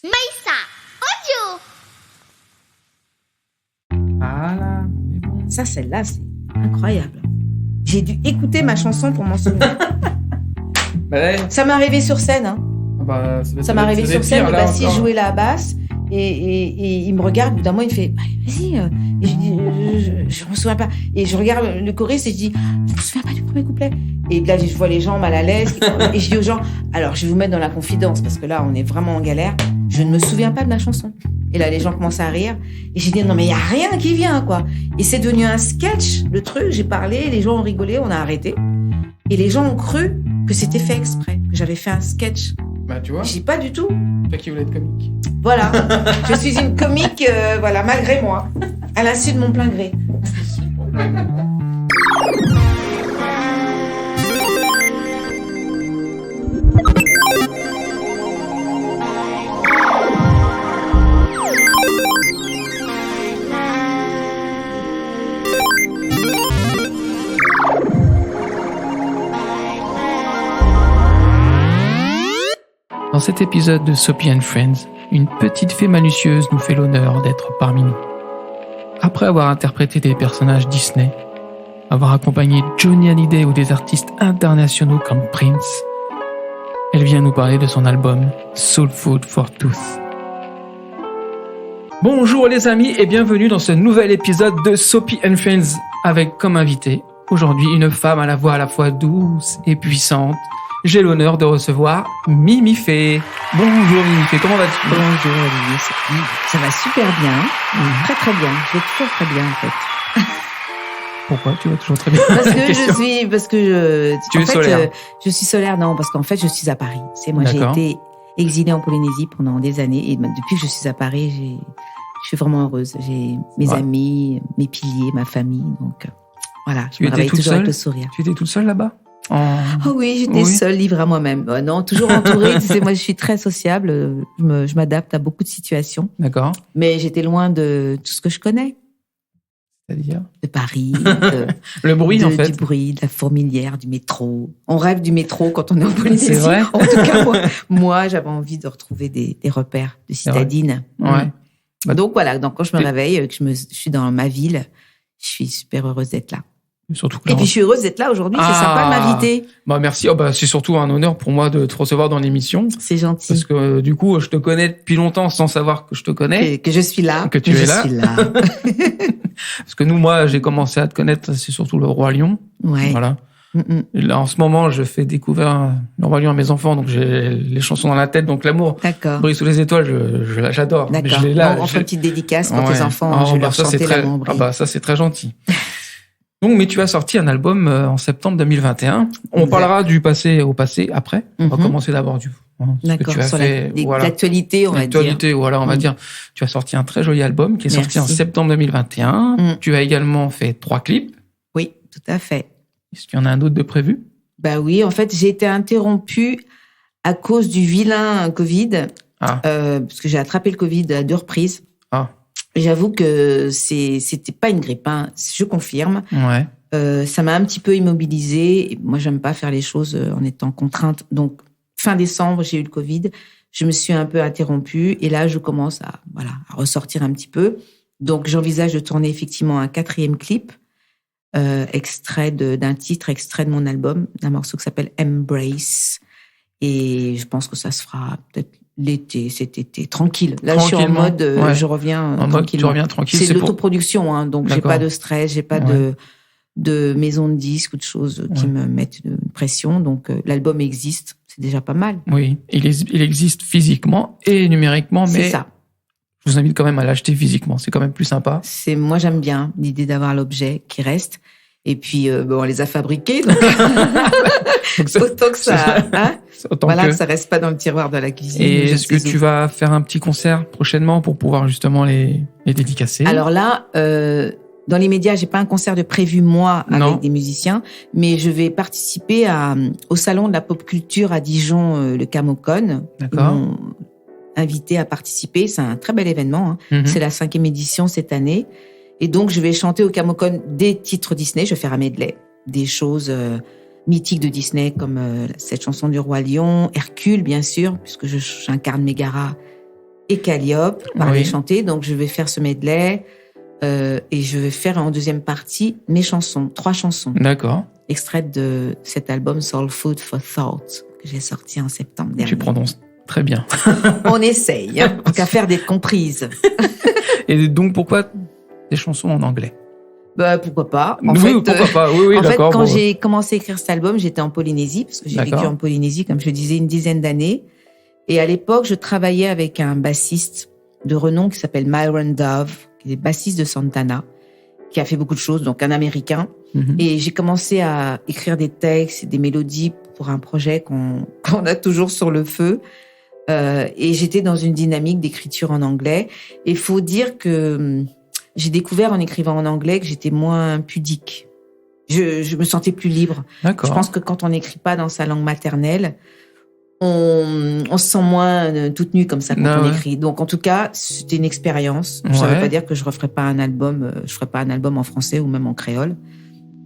Maïssa, audio. Voilà. Ça, celle-là, c'est incroyable. J'ai dû écouter ma chanson pour m'en souvenir. Ouais. Ça m'est arrivé sur scène. Hein. Bah, Ça m'est arrivé sur scène. Pire, Le là, bassiste encore. jouait la basse et il me regarde. Au bout d'un moment, il fait vas-y. Et je dis je me souviens pas. Et je regarde le choriste et je dis je me souviens pas du premier couplet. Et là, je vois les gens mal à l'aise. Et je dis aux gens alors, je vais vous mettre dans la confidence parce que là, on est vraiment en galère. Je ne me souviens pas de la chanson. Et là, les gens commencent à rire. Et j'ai dit non, mais il y a rien qui vient, quoi. Et c'est devenu un sketch, le truc. J'ai parlé, les gens ont rigolé, on a arrêté. Et les gens ont cru que c'était fait exprès, que j'avais fait un sketch. Bah, tu vois, Je dis pas du tout. toi qui voulais être comique. Voilà, je suis une comique, voilà, malgré moi, à l'insu de mon plein gré. Dans cet épisode de Soapy & Friends, une petite fée malicieuse nous fait l'honneur d'être parmi nous. Après avoir interprété des personnages Disney, avoir accompagné Johnny Hallyday ou des artistes internationaux comme Prince, elle vient nous parler de son album Soul Food for Tooth. Bonjour les amis et bienvenue dans ce nouvel épisode de Soapy & Friends avec comme invité aujourd'hui une femme à la voix à la fois douce et puissante. J'ai l'honneur de recevoir Mimi Fée. Bonjour Mimi Fée, comment vas-tu? Bonjour Olivier, ça va super bien, très très bien, je vais toujours très bien en fait. Pourquoi tu vas toujours très bien? Parce que Tu es solaire. Je suis solaire, non, parce qu'en fait je suis à Paris. C'est moi, j'ai D'accord. été exilée en Polynésie pendant des années et depuis que je suis à Paris, je suis vraiment heureuse. J'ai mes Ouais. amis, mes piliers, ma famille, donc voilà, je Tu me étais réveille toute toujours avec seule le sourire. Tu étais toute seule là-bas? Oh oui, j'étais Oui. seule, livrée à moi-même. Non, toujours entourée. Tu sais, moi, je suis très sociable. Je m'adapte à beaucoup de situations. D'accord. Mais j'étais loin de tout ce que je connais. C'est-à-dire? De Paris, Le bruit en fait. du bruit, de la fourmilière, du métro. On rêve du métro quand on est en Polynésie. C'est vrai? En tout cas, moi j'avais envie de retrouver des repères de citadine. Ouais. Donc voilà, donc quand je me Et- réveille, que je suis dans ma ville, je suis super heureuse d'être là. Surtout que Et là, puis je suis heureuse d'être là aujourd'hui. C'est Ah. sympa de m'inviter. bah merci. Oh, bah, c'est surtout un honneur pour moi de te recevoir dans l'émission. C'est gentil. Parce que du coup, je te connais depuis longtemps sans savoir que je te connais. Que je suis là. Que tu es là. Je suis là. Parce que moi, j'ai commencé à te connaître, c'est surtout le Roi Lion. Ouais. Voilà. Mm-mm. Et là, en ce moment, je fais découvrir le Roi Lion à mes enfants, donc j'ai les chansons dans la tête, donc l'amour D'accord. brille sous les étoiles, j'adore. Mais D'accord. je l'ai là. On fait une petite dédicace pour Ouais. tes enfants. Ah, Je vais bah, leur ça, c'est chanter très... l'amour ah brille. bah ça c'est très gentil. Donc, mais tu as sorti un album en septembre 2021. On Exact. parlera du passé au passé après. On va Mhm. commencer d'abord ce que D'accord. tu as Sur fait. Voilà. l'actualité, on va dire. L'actualité, voilà, on va Mm. dire. Tu as sorti un très joli album qui est sorti en Merci. septembre 2021. Mm. Tu as également fait 3 clips. Oui, tout à fait. Est-ce qu'il y en a un autre de prévu? Bah oui, en fait, j'ai été interrompue à cause du vilain Covid, Ah. parce que j'ai attrapé le Covid à 2 reprises. Ah. J'avoue que c'était pas une grippe, hein, je confirme. Ouais. Ça m'a un petit peu immobilisée. Et moi, j'aime pas faire les choses en étant contrainte. Donc, fin décembre, j'ai eu le Covid. Je me suis un peu interrompue et là, je commence à ressortir un petit peu. Donc, j'envisage de tourner effectivement un 4e clip, extrait d'un titre, extrait de mon album, d'un morceau qui s'appelle Embrace. Et je pense que ça se fera peut-être l'été, cet été, tranquille. Là, je suis en Tranquillement, mode, ouais. je reviens En mode, tu tranquillement. reviens tranquille. C'est de pour... l'autoproduction, hein, donc j'ai D'accord. pas de stress, j'ai pas Ouais. de maison de disques ou de choses qui Ouais. me mettent une pression. Donc l'album existe, c'est déjà pas mal. Oui, il existe physiquement et numériquement, C'est mais ça. je vous invite quand même à l'acheter physiquement. C'est quand même plus sympa. Moi j'aime bien l'idée d'avoir l'objet qui reste. Et puis on les a fabriqués, donc Donc, ça- autant que ça, hein, autant voilà, que... que ça reste pas dans le tiroir de la cuisine. Et je est-ce que sais tu où. vas faire un petit concert prochainement pour pouvoir justement les dédicacer? Alors là, dans les médias, j'ai pas un concert de prévu moi avec Non. des musiciens, mais je vais participer au salon de la pop culture à Dijon, le Camocon. Ils D'accord. m'ont invité à participer. C'est un très bel événement. Hein. Mhm. C'est la 5e édition cette année. Et donc, je vais chanter au Camocon des titres Disney. Je vais faire un medley. Des choses mythiques de Disney, comme cette chanson du Roi Lion, Hercule, bien sûr, puisque j'incarne Mégara et Calliope, parler, Oui. chanter. Donc, je vais faire ce medley et je vais faire en deuxième partie mes chansons, 3 chansons, D'accord. extraites de cet album Soul Food for Thought que j'ai sorti en septembre dernier. Tu prononces très bien. On essaye, hein, qu'à faire d'être comprise. Et donc, pourquoi des chansons en anglais? Bah, pourquoi pas. En Oui, fait, pourquoi pas. Oui, en fait, d'accord. quand bon. j'ai commencé à écrire cet album, j'étais en Polynésie, parce que j'ai D'accord. vécu en Polynésie, comme je le disais, une dizaine d'années. Et à l'époque, je travaillais avec un bassiste de renom qui s'appelle Myron Dove, qui est bassiste de Santana, qui a fait beaucoup de choses, donc un Américain. Mhm. Et j'ai commencé à écrire des textes et des mélodies pour un projet qu'on a toujours sur le feu. Et j'étais dans une dynamique d'écriture en anglais. Et il faut dire que j'ai découvert en écrivant en anglais que j'étais moins pudique. Je me sentais plus libre. D'accord. Je pense que quand on n'écrit pas dans sa langue maternelle, on se sent moins toute nue comme ça quand Ah on ouais. écrit. Donc en tout cas, c'était une expérience. Ça Ouais. veut pas dire que je referai pas un album, je ferai pas un album en français ou même en créole.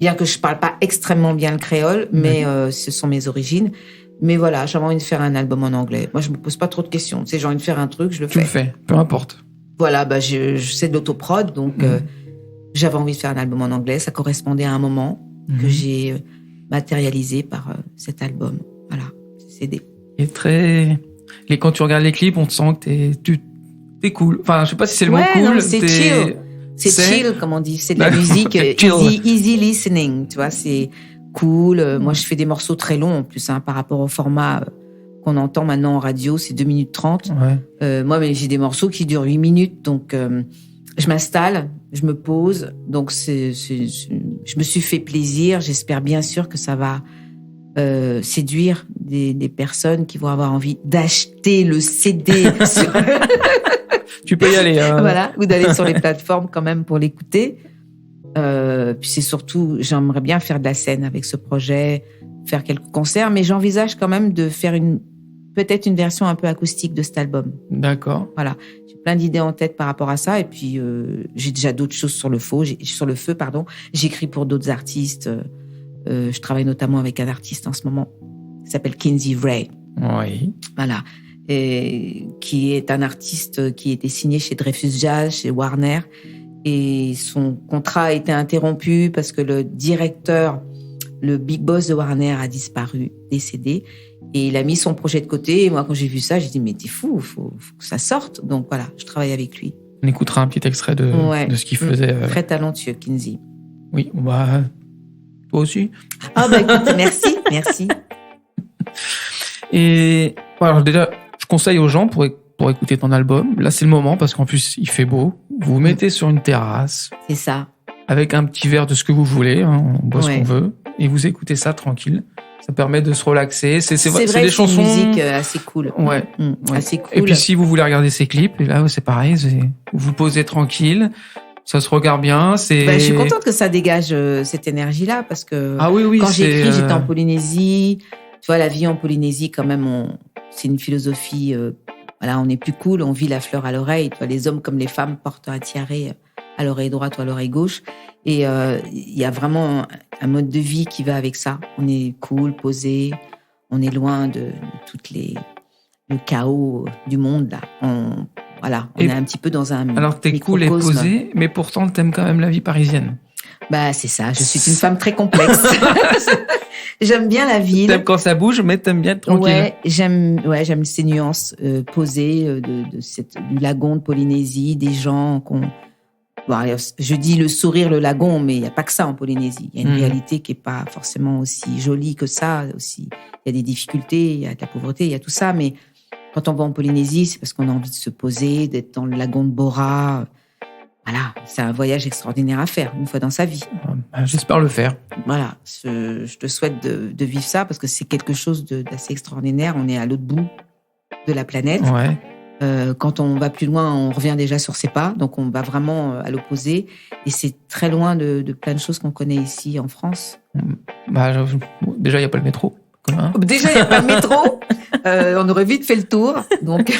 Bien que je parle pas extrêmement bien le créole, mais ce sont mes origines. Mais voilà, j'avais envie de faire un album en anglais. Moi, je me pose pas trop de questions. Tu sais, j'ai envie de faire un truc, je le Tu fais. le fais, peu importe. Voilà, bah je sais de l'autoprod, donc j'avais envie de faire un album en anglais. Ça correspondait à un moment que j'ai matérialisé par cet album. Voilà, ce CD. Et quand tu regardes les clips, on te sent que t'es cool. Enfin, je sais pas si c'est le Ouais, mot cool. non, mais c'est t'es- chill. C'est chill, comme on dit. C'est de la D'accord, musique chill. easy listening, tu vois. C'est cool. Moi, je fais des morceaux très longs, en plus, hein, par rapport au format qu'on entend maintenant en radio, c'est 2 minutes 30. Ouais. Moi, mais j'ai des morceaux qui durent 8 minutes, donc je m'installe, je me pose. Donc, je me suis fait plaisir. J'espère bien sûr que ça va séduire des personnes qui vont avoir envie d'acheter le CD. Tu peux y aller. Hein. Voilà, ou d'aller sur les plateformes quand même pour l'écouter. Puis c'est surtout, j'aimerais bien faire de la scène avec ce projet, faire quelques concerts, mais j'envisage quand même de faire peut-être une version un peu acoustique de cet album. D'accord. Voilà, j'ai plein d'idées en tête par rapport à ça, et puis j'ai déjà d'autres choses sur le feu. J'écris pour d'autres artistes. Je travaille notamment avec un artiste en ce moment qui s'appelle Kinsey Ray. Oui. Voilà. Et qui est un artiste qui était signé chez Dreyfus Jazz, chez Warner. Et son contrat a été interrompu parce que le directeur, le big boss de Warner a disparu, décédé. Et il a mis son projet de côté. Et moi, quand j'ai vu ça, j'ai dit, mais t'es fou, faut que ça sorte. Donc voilà, je travaille avec lui. On écoutera un petit extrait de ce qu'il faisait. Très talentueux, Kinsey. Oui, bah, toi aussi. Ah bah écoute, merci. Et alors déjà, je conseille aux gens pour écouter ton album. Là, c'est le moment parce qu'en plus, il fait beau. Vous vous mettez sur une terrasse C'est ça. avec un petit verre de ce que vous voulez. Hein, on boit ce Ouais. qu'on veut. Et vous écoutez ça tranquille. Ça permet de se relaxer. C'est vrai des que chansons. c'est une musique assez cool. Ouais. Ouais. Assez cool. Et puis, si vous voulez regarder ces clips, et là, c'est pareil. Vous vous posez tranquille. Ça se regarde bien. Je suis contente que ça dégage cette énergie-là parce que Ah oui, quand j'ai écrit, j'étais en euh, Polynésie. Tu vois, la vie en Polynésie, quand même, c'est une philosophie. Voilà, on est plus cool, on vit la fleur à l'oreille. Tu vois, les hommes comme les femmes portent un tiare à l'oreille droite ou à l'oreille gauche. Et il y a vraiment un mode de vie qui va avec ça. On est cool, posé. On est loin de le chaos du monde là. On est un petit peu dans un Alors, t'es cool et microcosme. posé, mais pourtant, t'aimes quand même la vie parisienne. Bah, c'est ça. Je suis une femme très complexe. J'aime bien la ville. T'aimes quand ça bouge, mais t'aimes bien être tranquille. Ouais, j'aime ces nuances posées du lagon de Polynésie, des gens je dis le sourire, le lagon, mais il y a pas que ça en Polynésie. Il y a une réalité qui est pas forcément aussi jolie que ça. Aussi, il y a des difficultés, il y a de la pauvreté, il y a tout ça. Mais quand on va en Polynésie, c'est parce qu'on a envie de se poser, d'être dans le lagon de Bora. Voilà, c'est un voyage extraordinaire à faire une fois dans sa vie. J'espère le faire. Voilà, je te souhaite de vivre ça parce que c'est quelque chose d'assez extraordinaire. On est à l'autre bout de la planète. Ouais. Quand on va plus loin, on revient déjà sur ses pas. Donc, on va vraiment à l'opposé. Et c'est très loin de plein de choses qu'on connaît ici en France. Déjà, il n'y a pas le métro. Hein. Déjà, il n'y a pas de métro. On aurait vite fait le tour. Donc,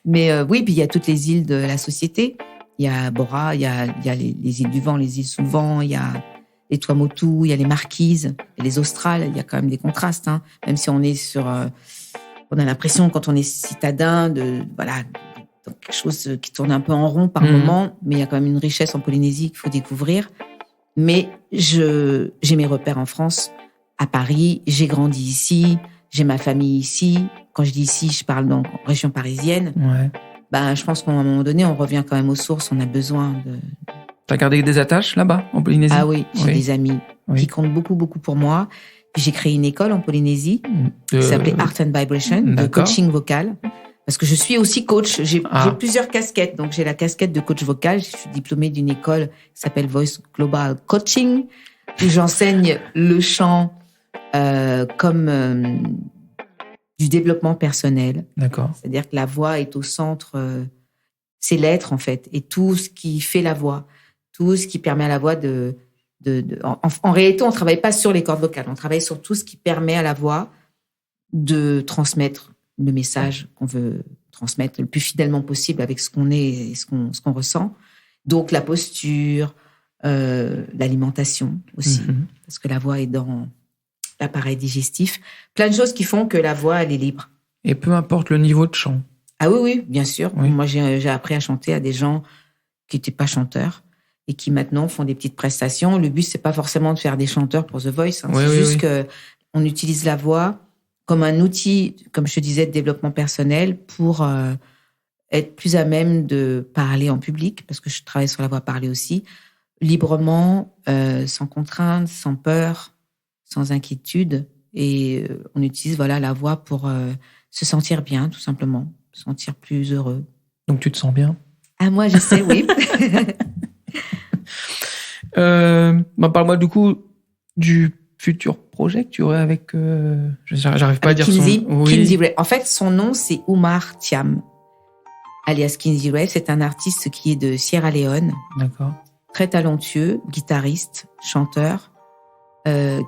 mais oui, puis il y a toutes les îles de la société. Il y a Bora, il y a les îles du vent, les îles sous le vent, il y a les Tuamotu, il y a les Marquises, et les Australes. Il y a quand même des contrastes, hein. Même si on est on a l'impression quand on est citadin de donc quelque chose qui tourne un peu en rond par moment, mais il y a quand même une richesse en Polynésie qu'il faut découvrir. Mais j'ai mes repères en France, à Paris, j'ai grandi ici, j'ai ma famille ici. Quand je dis ici, je parle donc en région parisienne. Ouais. Ben, je pense qu'à un moment donné, on revient quand même aux sources, on a besoin de... T'as gardé des attaches là-bas, en Polynésie? Ah oui, j'ai des amis qui comptent beaucoup, beaucoup pour moi. Puis j'ai créé une école en Polynésie qui s'appelait Art and Vibration, de coaching vocal. Parce que je suis aussi coach. J'ai plusieurs casquettes. Donc, j'ai la casquette de coach vocal. Je suis diplômée d'une école qui s'appelle Voice Global Coaching, où j'enseigne le chant comme du développement personnel. D'accord. C'est-à-dire que la voix est au centre, c'est l'être en fait, et tout ce qui fait la voix, tout ce qui permet à la voix en réalité, on travaille pas sur les cordes vocales, on travaille sur tout ce qui permet à la voix de transmettre le message qu'on veut transmettre le plus fidèlement possible avec ce qu'on est et ce qu'on ressent. Donc la posture, l'alimentation aussi, parce que la voix est dans l'appareil digestif. Plein de choses qui font que la voix, elle est libre. Et peu importe le niveau de chant. Ah oui, bien sûr. Oui. Moi, j'ai appris à chanter à des gens qui n'étaient pas chanteurs et qui maintenant font des petites prestations. Le but, c'est pas forcément de faire des chanteurs pour The Voice. C'est juste que on utilise la voix comme un outil, comme je te disais, de développement personnel pour être plus à même de parler en public, parce que je travaille sur la voix parlée aussi, librement, sans contrainte, sans peur, sans inquiétude. Et on utilise la voix pour se sentir bien, tout simplement, se sentir plus heureux. Donc tu te sens bien? Ah, moi, je sais, oui. Parle-moi du coup du futur projet que tu aurais avec... j'arrive pas à dire Kinsey, son... Kinsey Ray. En fait, son nom, c'est Oumar Thiam, alias Kinsey Ray. C'est un artiste qui est de Sierra Leone. D'accord. Très talentueux, guitariste, chanteur.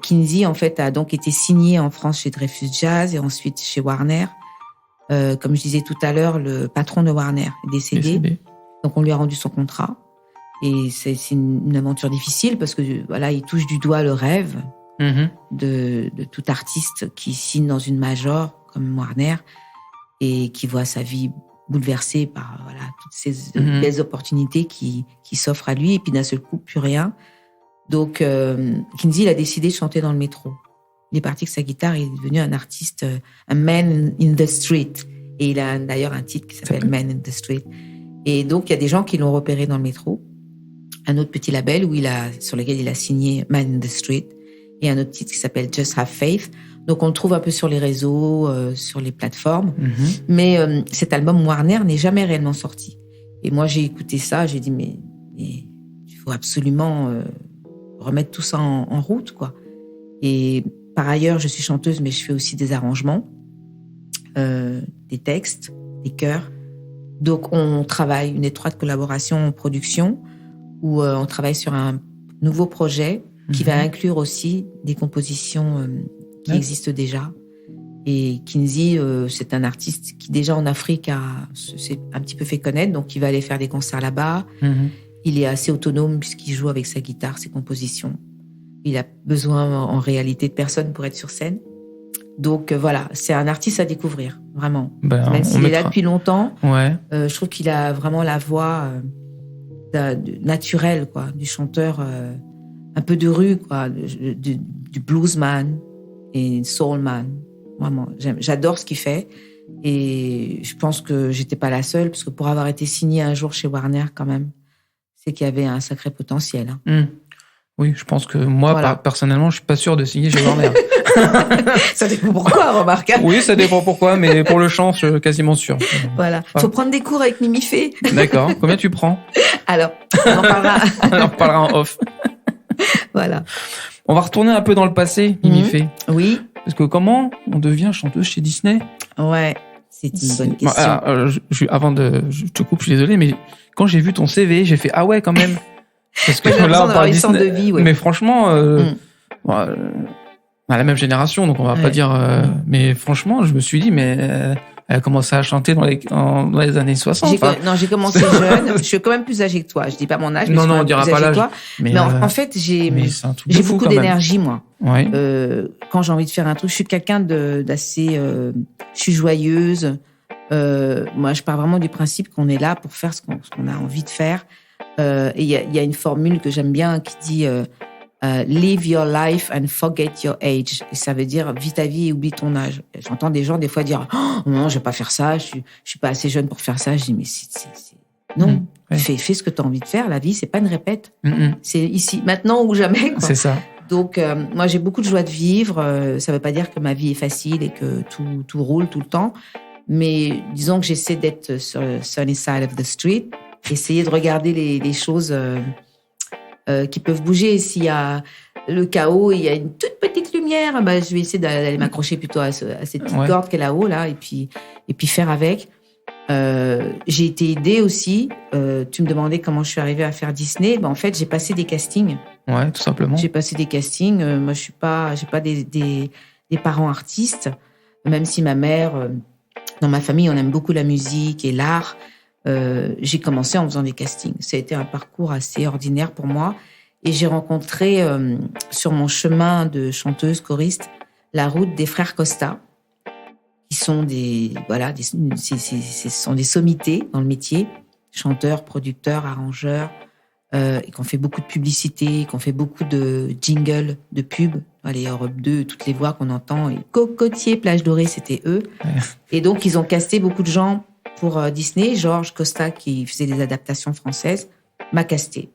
Kinsey, en fait, a donc été signé en France chez Dreyfus Jazz et ensuite chez Warner. Comme je disais tout à l'heure, le patron de Warner est décédé. Donc, on lui a rendu son contrat. Et c'est une aventure difficile parce que il touche du doigt le rêve de tout artiste qui signe dans une major comme Warner et qui voit sa vie bouleversée par toutes ces belles opportunités qui s'offrent à lui. Et puis d'un seul coup, plus rien. Donc, Kinsey, il a décidé de chanter dans le métro. Il est parti avec sa guitare, il est devenu un artiste, un man in the street. Et il a d'ailleurs un titre qui s'appelle Man in the Street. Et donc, il y a des gens qui l'ont repéré dans le métro. Un autre petit label sur lequel il a signé Man in the Street. Et un autre titre qui s'appelle Just Have Faith. Donc, on le trouve un peu sur les réseaux, sur les plateformes. Mais cet album Warner n'est jamais réellement sorti. Et moi, j'ai écouté ça, j'ai dit, mais il faut absolument remettre tout ça en route, quoi. Et par ailleurs, je suis chanteuse, mais je fais aussi des arrangements, des textes, des chœurs. Donc, on travaille une étroite collaboration en production où on travaille sur un nouveau projet qui va inclure aussi des compositions qui existent déjà. Et Kinsey, c'est un artiste qui déjà en Afrique s'est un petit peu fait connaître, donc il va aller faire des concerts là-bas. Il est assez autonome puisqu'il joue avec sa guitare, ses compositions. Il a besoin en réalité de personne pour être sur scène. Donc c'est un artiste à découvrir, vraiment. Même s'il est là depuis longtemps, je trouve qu'il a vraiment la voix naturelle, quoi, du chanteur un peu de rue, quoi, du bluesman et soulman. Vraiment, j'adore ce qu'il fait. Et je pense que j'étais pas la seule, parce que pour avoir été signée un jour chez Warner, quand même, c'est qu'il y avait un sacré potentiel. Oui, je pense que moi, personnellement, je suis pas sûr de signer chez Warner. Ça dépend pourquoi, remarque. Oui, ça dépend pourquoi, mais pour le chant, je suis quasiment sûr. Voilà. Faut prendre des cours avec Mimi Fay. D'accord. Combien tu prends? Alors, on en parlera. On en reparlera en off. Voilà. On va retourner un peu dans le passé, Mimi Fay. Oui. Parce que comment on devient chanteuse chez Disney? Ouais, c'est une bonne question. Je te coupe, je suis désolé, mais quand j'ai vu ton CV, j'ai fait ah ouais quand même. Parce que là, on parle Disney. De vie, mais franchement, la même génération, donc on va pas dire. Mais franchement, je me suis dit, mais elle a commencé à chanter dans les années 60. Non, j'ai commencé jeune. Je suis quand même plus âgée que toi. Je dis pas mon âge. Mais non, on dira pas l'âge. Mais en fait, j'ai beaucoup d'énergie, moi. Ouais. Quand j'ai envie de faire un truc, je suis quelqu'un d'assez. Je suis joyeuse. Moi, je pars vraiment du principe qu'on est là pour faire ce qu'on a envie de faire. Et il y a une formule que j'aime bien qui dit live your life and forget your age. Et ça veut dire vis ta vie et oublie ton âge. J'entends des gens des fois dire non, je vais pas faire ça, je suis pas assez jeune pour faire ça. Je dis mais non, fais ce que tu as envie de faire. La vie, c'est pas une répète. C'est ici, maintenant ou jamais, quoi. C'est ça. Donc moi, j'ai beaucoup de joie de vivre. Ça veut pas dire que ma vie est facile et que tout roule tout le temps. Mais disons que j'essaie d'être sur le sunny side of the street, essayer de regarder les choses qui peuvent bouger. S'il y a le chaos et il y a une toute petite lumière, je vais essayer d'aller m'accrocher plutôt à cette petite corde qui est là-haut, là, et puis faire avec. J'ai été aidée aussi. Tu me demandais comment je suis arrivée à faire Disney. En fait, j'ai passé des castings. Ouais, tout simplement. j'ai passé des castings. Moi, j'ai pas des parents artistes, même si ma mère... Dans ma famille, on aime beaucoup la musique et l'art. J'ai commencé en faisant des castings. Ça a été un parcours assez ordinaire pour moi. Et j'ai rencontré, sur mon chemin de chanteuse choriste, la route des frères Costa, qui sont ce sont des sommités dans le métier, chanteurs, producteurs, arrangeurs, et qui ont fait beaucoup de publicité, qui ont fait beaucoup de jingles, de pubs. Les Europe 2, toutes les voix qu'on entend, et Cocotier, Plage Dorée, c'était eux. Ouais. Et donc, ils ont casté beaucoup de gens pour Disney. Georges Costa, qui faisait des adaptations françaises, m'a casté.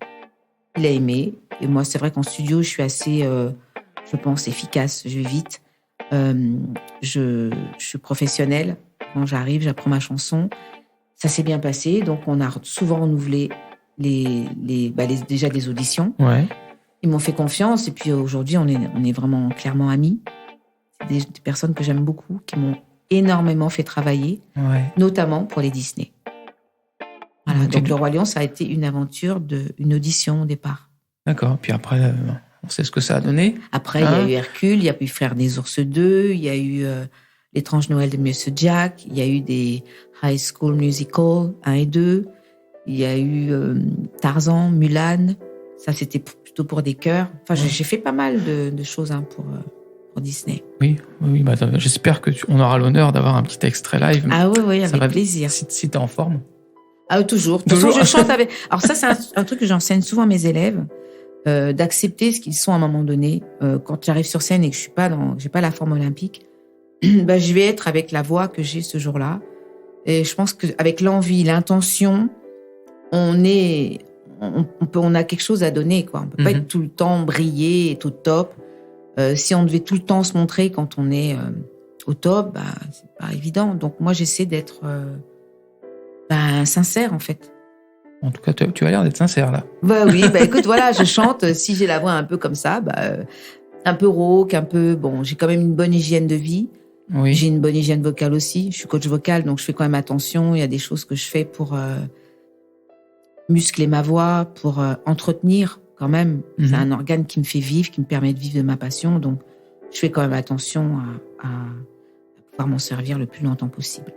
Il a aimé. Et moi, c'est vrai qu'en studio, je suis assez, je pense, efficace. Je vais vite. Je suis professionnelle. Quand j'arrive, j'apprends ma chanson. Ça s'est bien passé. Donc, on a souvent renouvelé déjà des auditions. Ouais. Ils m'ont fait confiance et puis aujourd'hui, on est vraiment clairement amis. C'est des personnes que j'aime beaucoup, qui m'ont énormément fait travailler, notamment pour les Disney. Voilà, donc Le Roi Lion, ça a été une aventure, une audition au départ. D'accord, puis après, on sait ce que ça a donné. Après, il y a eu Hercule, il y a eu Frères des Ours 2, il y a eu L'étrange Noël de Monsieur Jack, il y a eu des High School Musical 1 et 2, il y a eu Tarzan, Mulan, ça c'était plutôt pour des chœurs. Enfin, j'ai fait pas mal de choses pour Disney. Oui, j'espère qu'on aura l'honneur d'avoir un petit extrait live. Ah oui, avec plaisir. Si t'es en forme. Ah, toujours. De toute façon, je chante avec... Alors ça, c'est un truc que j'enseigne souvent à mes élèves, d'accepter ce qu'ils sont à un moment donné. Quand j'arrive sur scène et que j'ai pas la forme olympique, je vais être avec la voix que j'ai ce jour-là. Et je pense qu'avec l'envie, l'intention, on a quelque chose à donner, quoi. On peut pas être tout le temps briller et tout top. Si on devait tout le temps se montrer quand on est au top, c'est pas évident. Donc moi, j'essaie d'être sincère, en fait. En tout cas, tu as l'air d'être sincère, là. Oui, écoute, voilà, je chante. Si j'ai la voix un peu comme ça, un peu rauque, un peu... Bon, j'ai quand même une bonne hygiène de vie. Oui. J'ai une bonne hygiène vocale aussi. Je suis coach vocal, donc je fais quand même attention. Il y a des choses que je fais pour muscler ma voix, pour entretenir quand même. C'est un organe qui me fait vivre, qui me permet de vivre de ma passion. Donc, je fais quand même attention à pouvoir m'en servir le plus longtemps possible.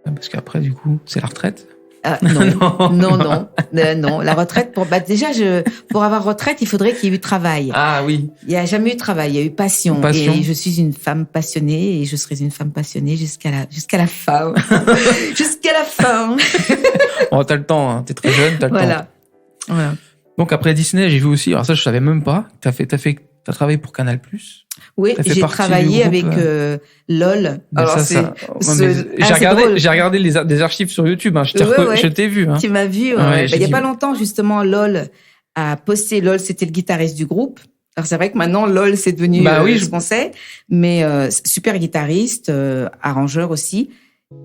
Parce qu'après, du coup, c'est la retraite. Non. La retraite, pour avoir retraite, il faudrait qu'il y ait eu travail. Ah oui. Il n'y a jamais eu de travail, il y a eu passion. Et je suis une femme passionnée et je serai une femme passionnée jusqu'à la fin. Jusqu'à la fin. T'as le temps, hein. T'es très jeune, t'as le temps. Voilà. Donc après Disney, j'ai vu aussi, alors ça je savais même pas, t'as travaillé pour Canal+. Oui, j'ai travaillé avec LOL. Alors j'ai regardé des archives sur YouTube, hein. Je t'ai vu. Hein. Tu m'as vu. Il y a pas longtemps, justement, LOL a posté. LOL, c'était le guitariste du groupe. Alors c'est vrai que maintenant, LOL, c'est devenu ce qu'on sait. Mais super guitariste, arrangeur aussi.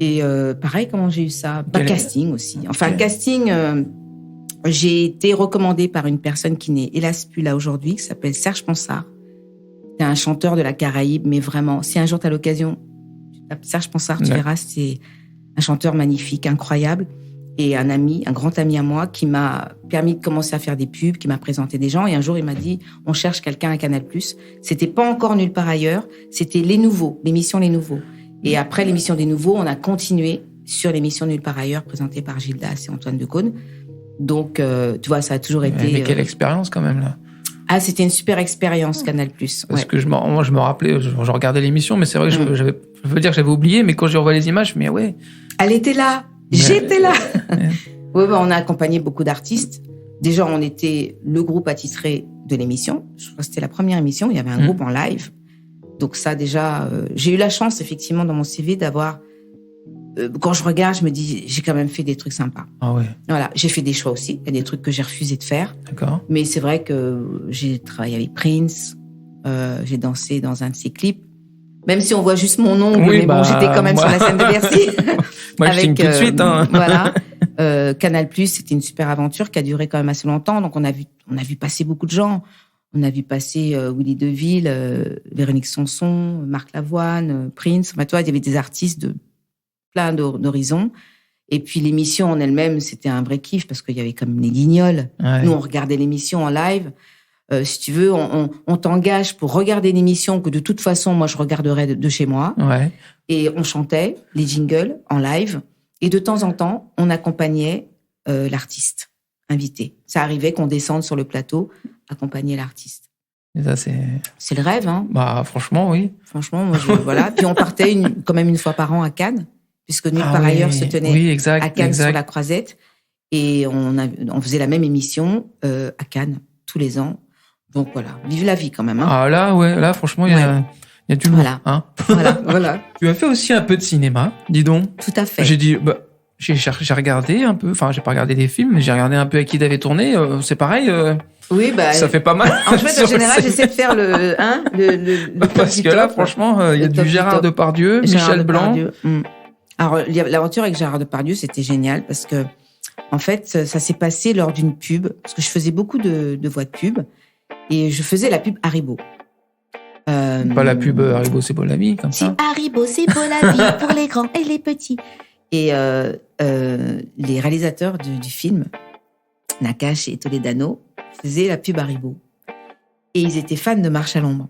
Et pareil, comment j'ai eu ça? Casting aussi. Enfin, casting... j'ai été recommandée par une personne qui n'est hélas plus là aujourd'hui, qui s'appelle Serge Ponsard. C'est un chanteur de la Caraïbe, mais vraiment, si un jour tu as l'occasion, tu tapes Serge Ponsard, tu verras, c'est un chanteur magnifique, incroyable, et un grand ami à moi qui m'a permis de commencer à faire des pubs, qui m'a présenté des gens, et un jour il m'a dit, on cherche quelqu'un à Canal+. C'était pas encore Nulle part ailleurs, c'était Les Nouveaux, l'émission Les Nouveaux. Et après l'émission des Nouveaux, on a continué sur l'émission Nulle part ailleurs, présentée par Gildas et Antoine Decaune. Donc, tu vois, ça a toujours été... Mais quelle expérience, quand même, là. Ah, c'était une super expérience, Canal+. Parce que moi, je me rappelais, je regardais l'émission, mais c'est vrai que Je veux dire que j'avais oublié, mais quand je revois les images, mais ouais. Elle était là. J'étais là. Oui, on a accompagné beaucoup d'artistes. Déjà, on était le groupe attitré de l'émission. Je crois que c'était la première émission. Il y avait un groupe en live. Donc ça, déjà, j'ai eu la chance, effectivement, dans mon CV d'avoir... quand je regarde, je me dis, j'ai quand même fait des trucs sympas. Ah ouais. Voilà, j'ai fait des choix aussi. Il y a des trucs que j'ai refusé de faire. D'accord. Mais c'est vrai que j'ai travaillé avec Prince. J'ai dansé dans un de ses clips. Même si on voit juste mon nom, mais bon, j'étais quand même sur la scène de Bercy. Moi, je signe tout de suite. Hein. Voilà. Canal+, c'était une super aventure qui a duré quand même assez longtemps. Donc, on a vu passer beaucoup de gens. On a vu passer Willy DeVille, Véronique Sanson, Marc Lavoine, Prince. Enfin, toi, il y avait des artistes de plein d'horizons. Et puis, l'émission en elle-même, c'était un vrai kiff parce qu'il y avait comme les Guignols. Ouais. Nous, on regardait l'émission en live. Si tu veux, on t'engage pour regarder l'émission que de toute façon, moi, je regarderais de chez moi. Ouais. Et on chantait les jingles en live. Et de temps en temps, on accompagnait l'artiste invité. Ça arrivait qu'on descende sur le plateau, accompagner l'artiste. Et ça, c'est le rêve, hein. Bah, franchement, oui. Franchement, moi, voilà. Puis on partait quand même une fois par an à Cannes, puisque nulle part ailleurs se tenait à Cannes sur la Croisette. Et on faisait la même émission à Cannes tous les ans. Donc voilà, vive la vie quand même. Hein. Ah là, franchement, il y a du lourd. Voilà. Hein. voilà. Tu as fait aussi un peu de cinéma, dis donc. Tout à fait. J'ai dit, j'ai regardé un peu, enfin, j'ai pas regardé des films, mais j'ai regardé un peu à qui t'avais tourné. C'est pareil. Oui, ça fait pas mal. En fait, en général, j'essaie de faire le parce que là, franchement, il y a du Gérard Depardieu, Michel Blanc. Alors, l'aventure avec Gérard Depardieu, c'était génial parce que, en fait, ça s'est passé lors d'une pub, parce que je faisais beaucoup de voix de pub. Et je faisais la pub Haribo. Pas la pub Haribo, c'est pour la vie, comme ça. Haribo, c'est pour la vie, pour les grands et les petits. Et les réalisateurs du film, Nakache et Toledano, faisaient la pub Haribo. Et ils étaient fans de Marche à l'ombre.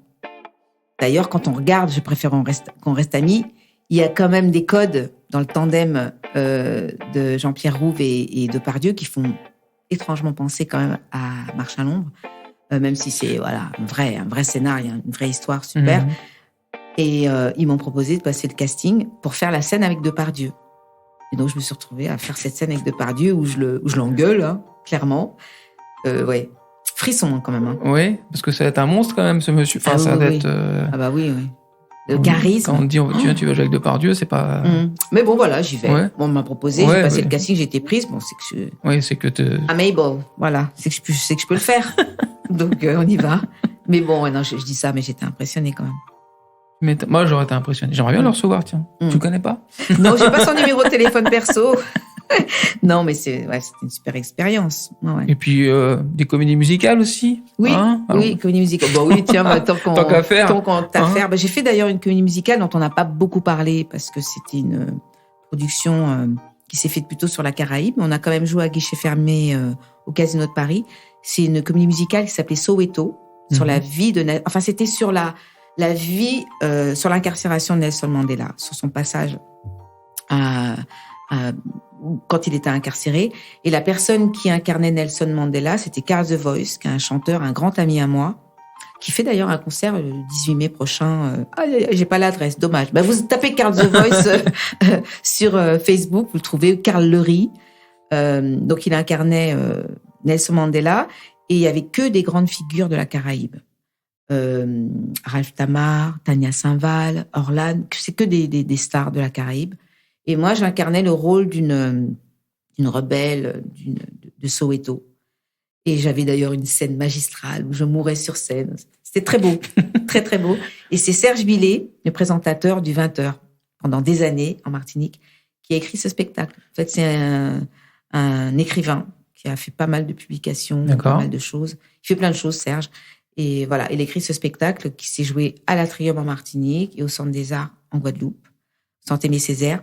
D'ailleurs, quand on regarde, je préfère qu'on reste amis, il y a quand même des codes dans le tandem de Jean-Pierre Rouve et Depardieu qui font étrangement penser quand même à Marche à l'ombre. Même si c'est un vrai scénario, une vraie histoire super. Et ils m'ont proposé de passer le casting pour faire la scène avec Depardieu. Et donc je me suis retrouvée à faire cette scène avec Depardieu où je l'engueule, hein, clairement. Frisson quand même. Hein. Oui, parce que ça va être un monstre quand même ce monsieur. Enfin, ça va être. Ah bah oui. Le charisme. Quand on dit tu vas jouer avec Depardieu, c'est pas. Mais bon voilà, j'y vais. Ouais. Bon, on m'a proposé, j'ai passé le casting, j'ai été prise. Bon, c'est que c'est que I'm able. Voilà, c'est que je peux le faire. Donc, on y va. Mais bon, non, je dis ça, mais j'étais impressionnée quand même. Mais moi, j'aurais été impressionnée. J'aimerais bien le recevoir, tiens. Tu le connais pas? Non, j'ai pas son numéro de téléphone perso. Non, mais c'était une super expérience. Ouais. Et puis, des comédies musicales aussi? Oui, hein oui, comédie musicale. Bon, oui, tiens, tant qu'on t'a faire. J'ai fait d'ailleurs une comédie musicale dont on n'a pas beaucoup parlé parce que c'était une production qui s'est faite plutôt sur la Caraïbe. On a quand même joué à guichet fermé au Casino de Paris. C'est une comédie musicale qui s'appelait Soweto, sur la vie de... Enfin, c'était sur la vie, sur l'incarcération de Nelson Mandela, sur son passage quand il était incarcéré. Et la personne qui incarnait Nelson Mandela, c'était Carl The Voice, qui est un chanteur, un grand ami à moi, qui fait d'ailleurs un concert le 18 mai prochain. J'ai pas l'adresse, dommage. Vous tapez Carl The Voice sur Facebook, vous le trouvez, Carl Lery. Donc, il incarnait Nelson Mandela, et il y avait que des grandes figures de la Caraïbe. Ralph Tamar, Tania Saint-Val, Orlan, c'est que des stars de la Caraïbe. Et moi, j'incarnais le rôle d'une rebelle de Soweto. Et j'avais d'ailleurs une scène magistrale où je mourais sur scène. C'était très beau, très très beau. Et c'est Serge Billet, le présentateur du 20h, pendant des années en Martinique, qui a écrit ce spectacle. En fait, c'est un écrivain qui a fait pas mal de publications, pas mal de choses. Il fait plein de choses, Serge. Et voilà, il a écrit ce spectacle qui s'est joué à l'Atrium en Martinique et au Centre des Arts en Guadeloupe, Centre Aimé Césaire,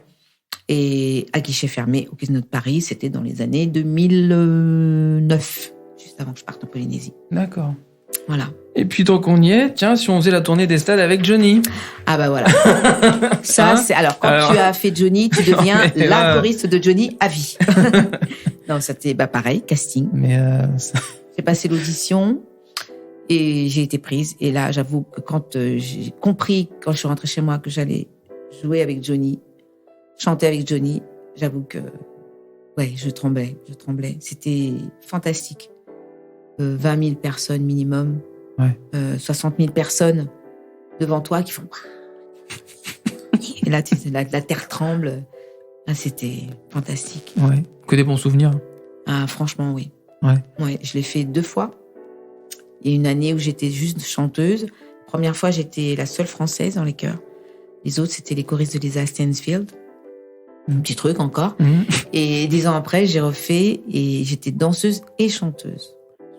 et à guichet fermé au Casino de Paris. C'était dans les années 2009, juste avant que je parte en Polynésie. D'accord. Voilà. Et puis tant qu'on y est, tiens, si on faisait la tournée des stades avec Johnny. Ah bah voilà. Ça, c'est alors quand tu as fait Johnny, tu deviens la choriste de Johnny à vie. Non, c'était pareil, casting. Mais j'ai passé l'audition. Et j'ai été prise. Et là, j'avoue que quand j'ai compris, quand je suis rentrée chez moi, que j'allais jouer avec Johnny, chanter avec Johnny, j'avoue que ouais, je tremblais. C'était fantastique. 20 000 personnes minimum, 60 000 personnes devant toi qui font... Et là, la terre tremble. Ah, c'était fantastique. Ouais. Que des bons souvenirs. Ah, franchement, oui. Ouais. Je l'ai fait 2 fois. Il y a une année où j'étais juste chanteuse. Première fois, j'étais la seule française dans les chœurs. Les autres, c'était les choristes de Lisa Stansfield. Un petit truc encore. Et 10 ans après, j'ai refait et j'étais danseuse et chanteuse.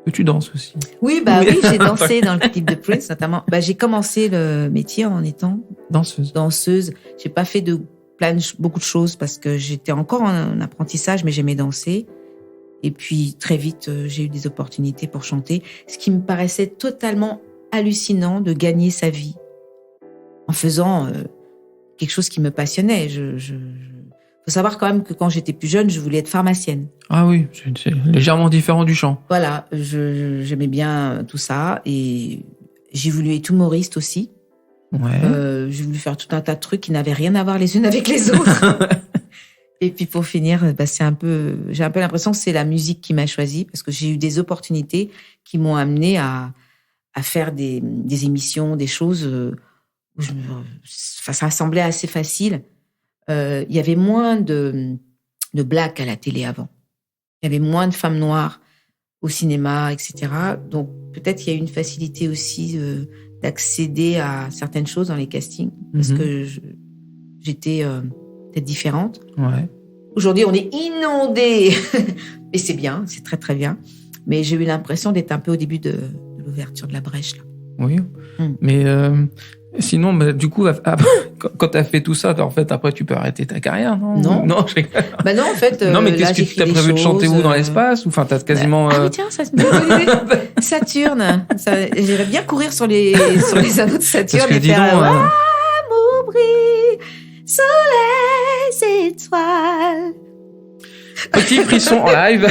Que tu danses aussi. Oui, j'ai dansé dans le clip de Prince, notamment. J'ai commencé le métier en étant danseuse. J'ai pas fait beaucoup de choses parce que j'étais encore en apprentissage, mais j'aimais danser. Et puis, très vite, j'ai eu des opportunités pour chanter. Ce qui me paraissait totalement hallucinant de gagner sa vie en faisant quelque chose qui me passionnait. Faut savoir quand même que quand j'étais plus jeune, je voulais être pharmacienne. Ah oui, c'est légèrement différent du chant. Voilà, j'aimais bien tout ça et j'ai voulu être humoriste aussi. Ouais. J'ai voulu faire tout un tas de trucs qui n'avaient rien à voir les unes avec les autres. Et puis pour finir, j'ai un peu l'impression que c'est la musique qui m'a choisie parce que j'ai eu des opportunités qui m'ont amenée à faire des émissions, des choses où ça semblait assez facile. Il y avait moins de blacks à la télé avant. Il y avait moins de femmes noires au cinéma, etc. Donc peut-être qu'il y a eu une facilité aussi d'accéder à certaines choses dans les castings parce que j'étais peut-être différente. Ouais. Aujourd'hui, on est inondés, et c'est bien, c'est très très bien. Mais j'ai eu l'impression d'être un peu au début de l'ouverture de la brèche là. Oui, mais sinon, du coup, quand tu as fait tout ça, en fait, après, tu peux arrêter ta carrière, non? Non, non, je rigole. Non, en fait. Non, mais qu'est-ce que tu as prévu de chanter où dans l'espace? Ou enfin, t'as quasiment. Ah oui, tiens, ça se met. Saturne. J'irais bien courir sur les anneaux de Saturne. Parce que et dis faire. donc, Amour brille, soleil, étoiles. Petit frisson en live.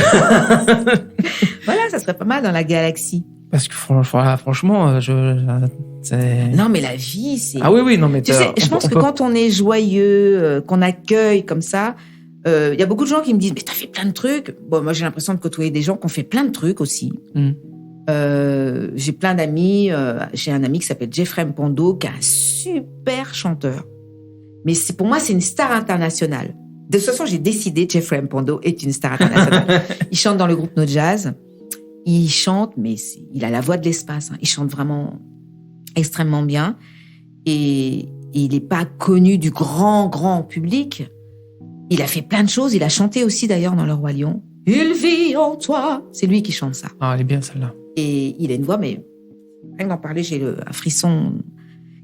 Voilà, ça serait pas mal dans la galaxie. Parce que franchement, c'est... Non, mais la vie, c'est... Ah oui, non, mais... Tu sais, je pense que quand on est joyeux, qu'on accueille comme ça, il y a beaucoup de gens qui me disent « Mais t'as fait plein de trucs !» Bon, moi, j'ai l'impression de côtoyer des gens qui ont fait plein de trucs aussi. J'ai plein d'amis. J'ai un ami qui s'appelle Jeffrey Mpando, qui est un super chanteur. Mais pour moi, c'est une star internationale. De toute façon, j'ai décidé, Jeffrey Mpando est une star internationale. Il chante dans le groupe No Jazz. Il chante, mais il a la voix de l'espace. Il chante vraiment extrêmement bien. Et il n'est pas connu du grand public. Il a fait plein de choses. Il a chanté aussi, d'ailleurs, dans Le Roi Lion. Il vit en toi. C'est lui qui chante ça. Ah, elle est bien, celle-là. Et il a une voix, mais rien d'en parler, j'ai un frisson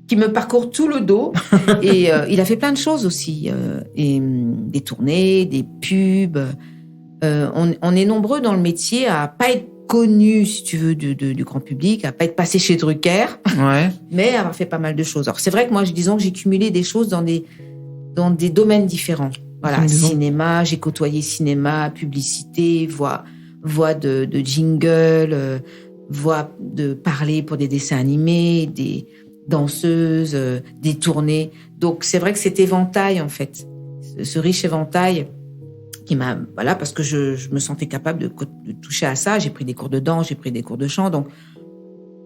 qui me parcourt tout le dos. Et il a fait plein de choses aussi. Et des tournées, des pubs. On est nombreux dans le métier à pas être connu, si tu veux, du grand public, à pas être passé chez Drucker, mais à avoir fait pas mal de choses. Alors c'est vrai que moi, disons que j'ai cumulé des choses dans des domaines différents. Voilà, cinéma, j'ai côtoyé cinéma, publicité, voix de jingle, voix de parler pour des dessins animés, des danseuses, des tournées. Donc c'est vrai que cet éventail, en fait, ce riche éventail qui m'a, voilà, parce que je me sentais capable de toucher à ça. J'ai pris des cours de danse, j'ai pris des cours de chant, donc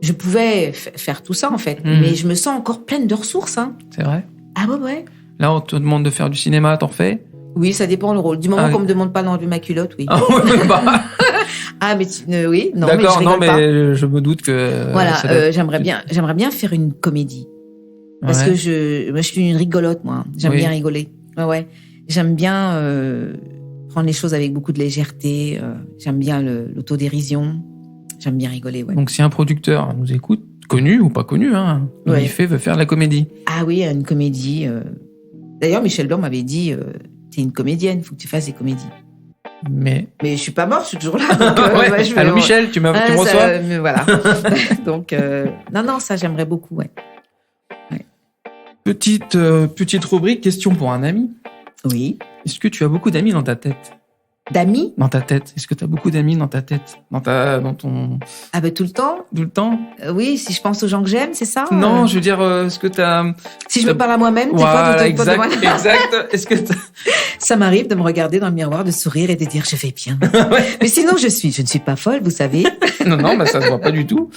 je pouvais faire tout ça, en fait. Mais je me sens encore pleine de ressources, hein. C'est vrai? Ah ouais. Là, on te demande de faire du cinéma, t'en fais? Oui, ça dépend le rôle. Du moment qu'on me demande pas d'enlever ma culotte, oui. Ah oui, bah. Ah, mais oui, non, d'accord, mais je rigole pas. Je me doute que... Voilà, j'aimerais bien faire une comédie. Parce que je suis une rigolote, moi. J'aime bien rigoler. Ouais. J'aime bien prendre les choses avec beaucoup de légèreté. J'aime bien l'autodérision. J'aime bien rigoler, ouais. Donc, si un producteur nous écoute, connu ou pas connu, hein, veut faire de la comédie. Ah oui, une comédie. D'ailleurs, Michel Blanc m'avait dit, t'es une comédienne, faut que tu fasses des comédies. Mais je suis pas morte, je suis toujours là. Donc, allô Michel, tu me reçois? Voilà. Donc, non, ça j'aimerais beaucoup, ouais. Petite rubrique, question pour un ami. Oui. Est-ce que tu as beaucoup d'amis dans ta tête? D'amis? Dans ta tête. Est-ce que tu as beaucoup d'amis dans ta tête? Dans ton... Ah ben tout le temps. Tout le temps? Oui, si je pense aux gens que j'aime, c'est ça? Non, je veux dire, est-ce que tu as... Si je me parle à moi-même, t'es Voilà, pas exact. Est-ce que Ça m'arrive de me regarder dans le miroir, de sourire et de dire je vais bien. Mais sinon, je ne suis pas folle, vous savez. Non, bah, ça se voit pas du tout.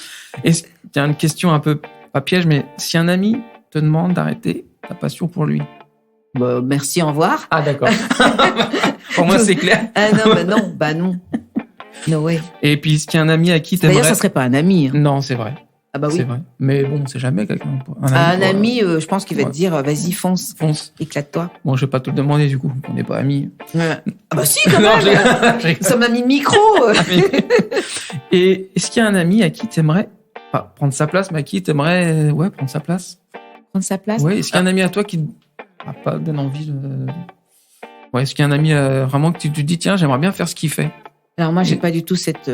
Et tiens, une question un peu, pas piège, mais si un ami te demande d'arrêter ta passion pour lui. Bah, merci, au revoir. Ah, d'accord. Pour moi, c'est clair. Ah non, non. No way. Et puis, est-ce qu'il y a un ami à qui t'aimerais... D'ailleurs, ça serait pas un ami. Hein. Non, c'est vrai. Ah bah oui. C'est vrai. Mais bon, c'est jamais quelqu'un. Un ami, je pense qu'il va te dire, vas-y, fonce. Fonce. Éclate-toi. Bon, je vais pas te le demander, du coup. On n'est pas amis. Ah bah si, quand même. Nous sommes amis micro. Et est-ce qu'il y a un ami à qui t'aimerais pas prendre sa place, mais à qui t'aimerais prendre sa place? Prendre sa place? Ouais, est-ce qu'il y a un ami à toi qui n'a pas donné envie de... Ouais, est-ce qu'il y a un ami vraiment que tu te dis, tiens, j'aimerais bien faire ce qu'il fait? Alors moi, j'ai pas du tout cette...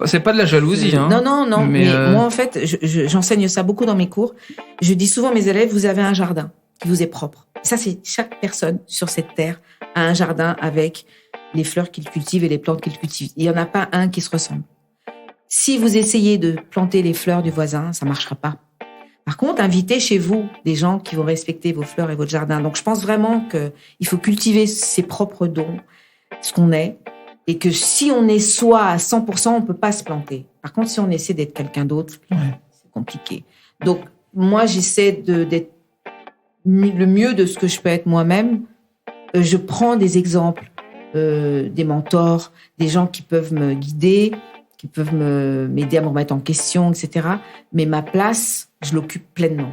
C'est pas de la jalousie, hein. Non. Mais moi, en fait, j'enseigne ça beaucoup dans mes cours. Je dis souvent à mes élèves, vous avez un jardin qui vous est propre. Ça, c'est chaque personne sur cette terre a un jardin avec les fleurs qu'il cultive et les plantes qu'il cultive. Il y en a pas un qui se ressemble. Si vous essayez de planter les fleurs du voisin, ça marchera pas. Par contre, invitez chez vous des gens qui vont respecter vos fleurs et votre jardin. Donc, je pense vraiment qu'il faut cultiver ses propres dons, ce qu'on est, et que si on est soi à 100%, on peut pas se planter. Par contre, si on essaie d'être quelqu'un d'autre, c'est compliqué. Donc, moi, j'essaie d'être le mieux de ce que je peux être moi-même. Je prends des exemples, des mentors, des gens qui peuvent me guider, qui peuvent m'aider à me remettre en question, etc. Mais ma place, je l'occupe pleinement.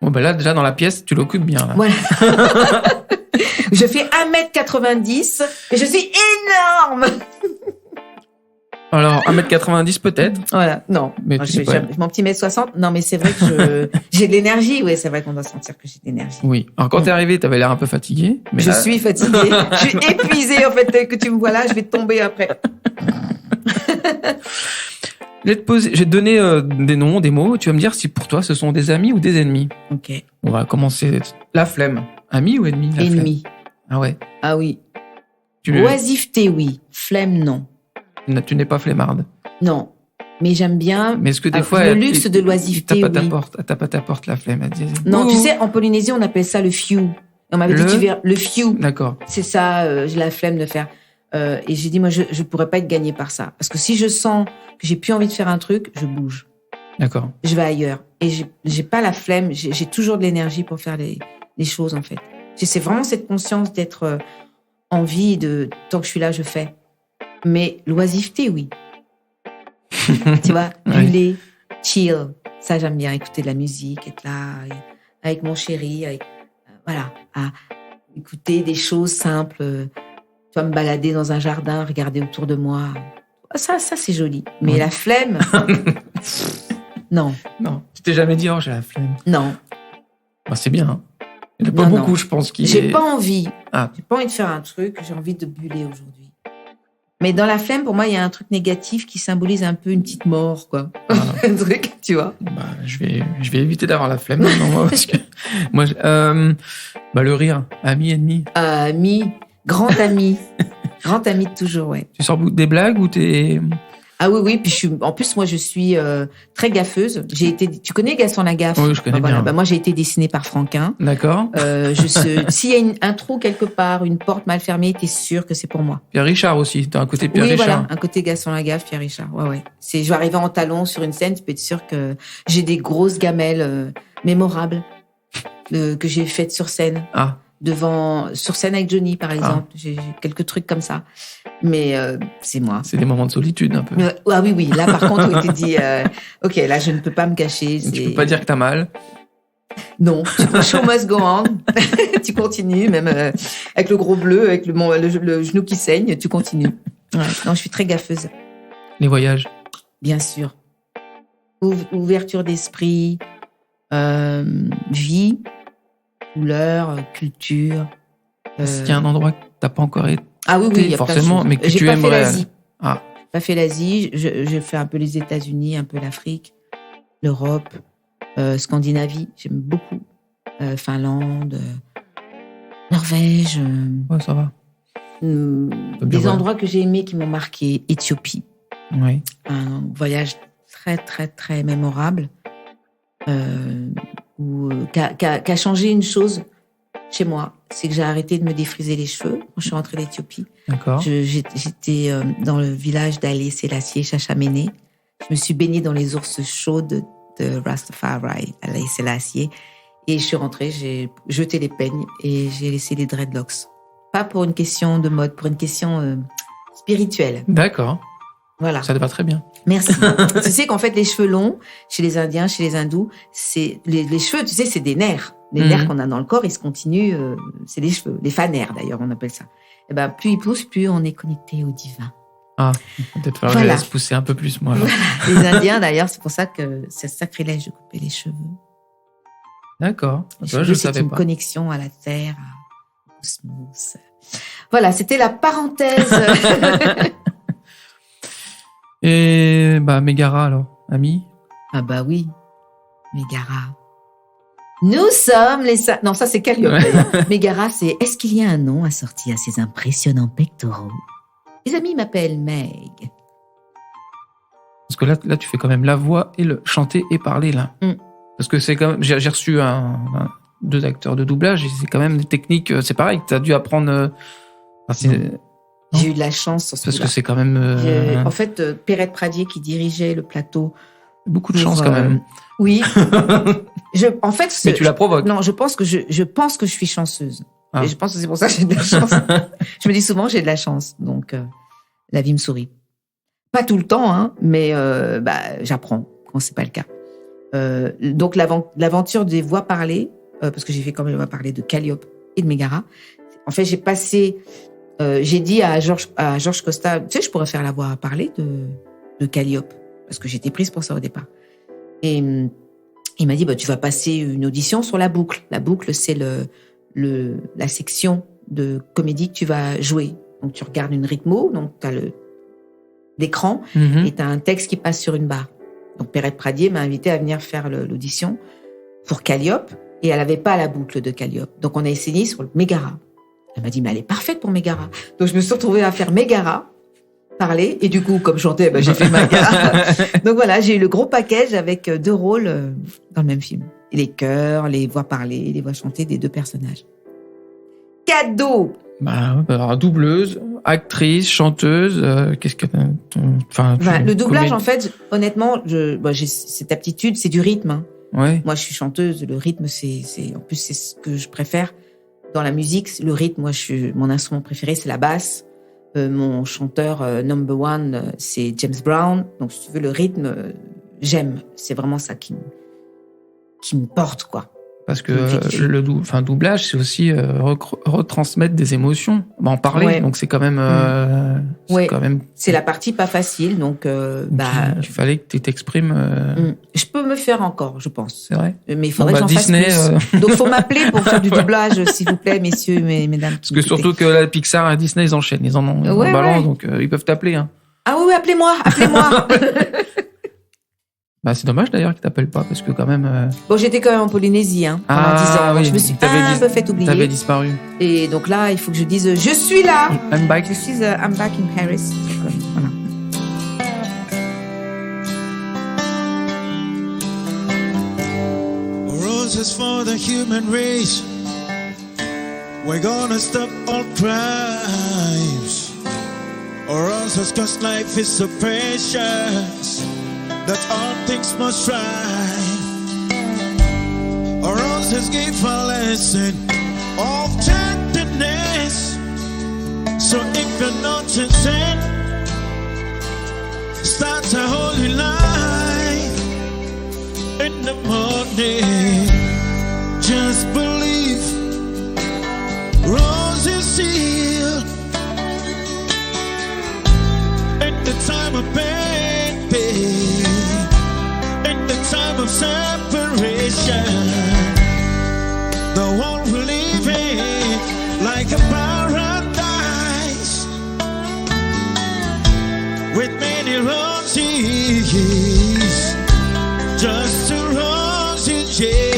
Bon, ben là, déjà, dans la pièce, tu l'occupes bien, là. Voilà. Je fais 1m90 et je suis énorme. Alors, 1m90 peut-être. Voilà, non. Mais Moi, tu sais pas. mon petit 1m60. Non, mais c'est vrai que j'ai de l'énergie. Oui, c'est vrai qu'on doit sentir que j'ai de l'énergie. Oui. Alors, quand t'es arrivé, t'avais l'air un peu fatigué. Mais Je là... suis fatiguée. Je suis épuisée, en fait. Tel que tu me vois là, je vais tomber après. Je vais te donner des noms, des mots. Tu vas me dire si pour toi, ce sont des amis ou des ennemis. Ok. On va commencer. La flemme. Ami ou ennemi? Ennemi. Ah ouais. Ah oui. Tu Oisiveté, oui. Flemme, non. Tu n'es pas flemmarde. Non. Mais j'aime bien. Mais est-ce que des fois... le luxe de l'oisiveté, t'as pas oui. T'as pas ta porte, la flemme. Elle disait, Non, ouh. tu sais, en Polynésie, on appelle ça le few. Et on m'avait dit, le few. D'accord. C'est ça, j'ai la flemme de faire. Et j'ai dit, moi, je pourrais pas être gagnée par ça. Parce que si je sens que j'ai plus envie de faire un truc, je bouge. D'accord. Je vais ailleurs. Et j'ai pas la flemme. J'ai toujours de l'énergie pour faire les choses, en fait. C'est vraiment cette conscience d'être en vie de tant que je suis là, je fais. Mais l'oisiveté, oui. Tu vois, buller, chill. Ça, j'aime bien écouter de la musique, être là avec mon chéri, voilà, à écouter des choses simples. Tu vois, me balader dans un jardin, regarder autour de moi. Ça c'est joli. Mais la flemme, non. Non. Tu t'es jamais dit, oh, j'ai la flemme. Non. Bah, c'est bien. Hein. Il n'y en a pas beaucoup, je pense. J'ai pas envie. Ah. J'ai pas envie de faire un truc. J'ai envie de buller aujourd'hui. Mais dans la flemme, pour moi, il y a un truc négatif qui symbolise un peu une petite mort, quoi. Ah. Un truc, tu vois. Bah, je vais éviter d'avoir la flemme maintenant, moi, parce que moi, le rire, ami, ennemi. Ami, grand ami. Grand ami de toujours, ouais. Tu sors des blagues ou t'es... Ah oui, puis en plus, moi, je suis très gaffeuse. Tu connais Gaston Lagaffe? Oui, je connais bien. Moi, j'ai été dessinée par Franquin. D'accord. S'il y a un trou quelque part, une porte mal fermée, t'es sûr que c'est pour moi. Pierre Richard aussi. T'as un côté Pierre Richard. Oui, voilà, un côté Gaston Lagaffe, Pierre Richard. Ouais. Je vais arriver en talons sur une scène, tu peux être sûr que j'ai des grosses gamelles mémorables que j'ai faites sur scène. Ah. Sur scène avec Johnny, par exemple. J'ai quelques trucs comme ça. Mais c'est moi. C'est des moments de solitude, un peu. Ah oui. Là, par contre, on te dit, OK, là, je ne peux pas me cacher. Tu peux pas dire que t'as mal. Non. Show must go on. Tu continues, même avec le gros bleu, avec le genou qui saigne, tu continues. Ouais. Non, je suis très gaffeuse. Les voyages. Bien sûr. Ouverture d'esprit, vie, couleur, culture. Est-ce qu'il y a un endroit que t'as pas encore été? Ah oui, il y a forcément, mais que tu aimerais. J'ai pas fait l'Asie. Ah. J'ai pas fait l'Asie. J'ai fait un peu les États-Unis, un peu l'Afrique, l'Europe, Scandinavie. J'aime beaucoup. Finlande, Norvège. Ouais, ça va. Des endroits que j'ai aimés, qui m'ont marqué. Éthiopie. Oui. Un voyage très, très, très mémorable. Qui a changé une chose chez moi. C'est que j'ai arrêté de me défriser les cheveux quand je suis rentrée d'Éthiopie. D'accord. J'étais dans le village d'Haïlé Sélassié, Chachamene. Je me suis baignée dans les sources chaudes de Rastafari, Haïlé Sélassié. Et je suis rentrée, j'ai jeté les peignes et j'ai laissé les dreadlocks. Pas pour une question de mode, pour une question spirituelle. D'accord. Voilà. Ça te va très bien. Merci. Tu sais qu'en fait, les cheveux longs, chez les Indiens, chez les Hindous, c'est les cheveux, tu sais, c'est des nerfs. Les nerfs qu'on a dans le corps, ils se continuent, c'est les cheveux. Les fanères, d'ailleurs, on appelle ça. Et ben, plus ils poussent, plus on est connecté au divin. Ah, peut-être falloir que je laisse pousser un peu plus, moi. Voilà. Les Indiens, d'ailleurs, c'est pour ça que c'est sacrilège de couper les cheveux. D'accord. Je ne savais pas. C'est une connexion à la terre, au cosmos. Voilà, c'était la parenthèse. Et Mégara, alors, ami? Ah bah oui, Mégara. Nous sommes les... Non, ça c'est Calliope. Mégara, c'est « Est-ce qu'il y a un nom assorti à ces impressionnants pectoraux ?» Les amis m'appellent Meg. Parce que là, tu fais quand même la voix et le chanter et parler, là. Parce que c'est quand même... J'ai reçu deux acteurs de doublage et c'est quand même des techniques... C'est pareil, tu as dû apprendre... J'ai eu de la chance sur ce Parce que c'est quand même... En fait, Perrette Pradier qui dirigeait le plateau... Beaucoup de chance quand même. Oui. En fait, mais tu la provoques. Non, je pense que je suis chanceuse. Et je pense que c'est pour ça que j'ai de la chance. Je me dis souvent j'ai de la chance, donc la vie me sourit. Pas tout le temps, hein, mais j'apprends quand c'est pas le cas. Donc l'aventure des voix parlées, parce que j'ai fait quand même les voix parlées de Calliope et de Mégara. En fait, j'ai dit à Georges Costa, tu sais, je pourrais faire la voix parlée de Calliope. Parce que j'étais prise pour ça au départ. Et il m'a dit, tu vas passer une audition sur la boucle. La boucle, c'est la section de comédie que tu vas jouer. Donc, tu regardes une rythmo, donc tu as l'écran, et tu as un texte qui passe sur une barre. Donc, Perrette Pradier m'a invité à venir faire l'audition pour Calliope, et elle n'avait pas la boucle de Calliope. Donc, on a essayé sur le Mégara. Elle m'a dit, mais elle est parfaite pour Mégara. Donc, je me suis retrouvée à faire Mégara, parler, et du coup, comme je chantais, j'ai fait Mégara. Donc voilà, j'ai eu le gros package avec 2 rôles dans le même film. Et les chœurs, les voix parlées, les voix chantées des 2 personnages. Cadeau! Alors, doubleuse, actrice, chanteuse, qu'est-ce que... le doublage, en fait, honnêtement, j'ai cette aptitude, c'est du rythme. Hein. Ouais. Moi, je suis chanteuse, le rythme, en plus, c'est ce que je préfère. Dans la musique, le rythme, mon instrument préféré, c'est la basse. Mon chanteur number one, c'est James Brown. Donc, si tu veux, le rythme, j'aime. C'est vraiment ça qui me porte, quoi. Parce que le doublage, c'est aussi retransmettre des émotions, en parler. Ouais. Donc, c'est quand même... C'est la partie pas facile. Donc, il fallait que tu t'exprimes... Je peux me faire encore, je pense. C'est vrai. Mais il faudrait que j'en Disney, fasse plus. Donc, il faut m'appeler pour faire du doublage, s'il vous plaît, messieurs, mesdames. Parce que surtout que la Pixar et Disney, ils enchaînent. Ils en ont en balance, donc ils peuvent t'appeler. Hein. Ah oui, appelez-moi. C'est dommage d'ailleurs qu'ils t'appellent pas, parce que quand même... Bon, j'étais quand même en Polynésie, pendant 10 ans. Oui, je me suis un peu fait oublier. T'avais disparu. Et donc là, il faut que je dise, je suis là. I'm back. Je suis, I'm back in Paris. Voilà. Roses for the human race. We're gonna stop all crimes. Roses 'cause life is so precious. That all things must strive. Roses give a lesson of tenderness. So if you're not sincere, start a holy life in the morning. Just believe, roses heal in the time of pain. In the time of separation, the world we live in like a paradise with many roses, just a roses, yeah.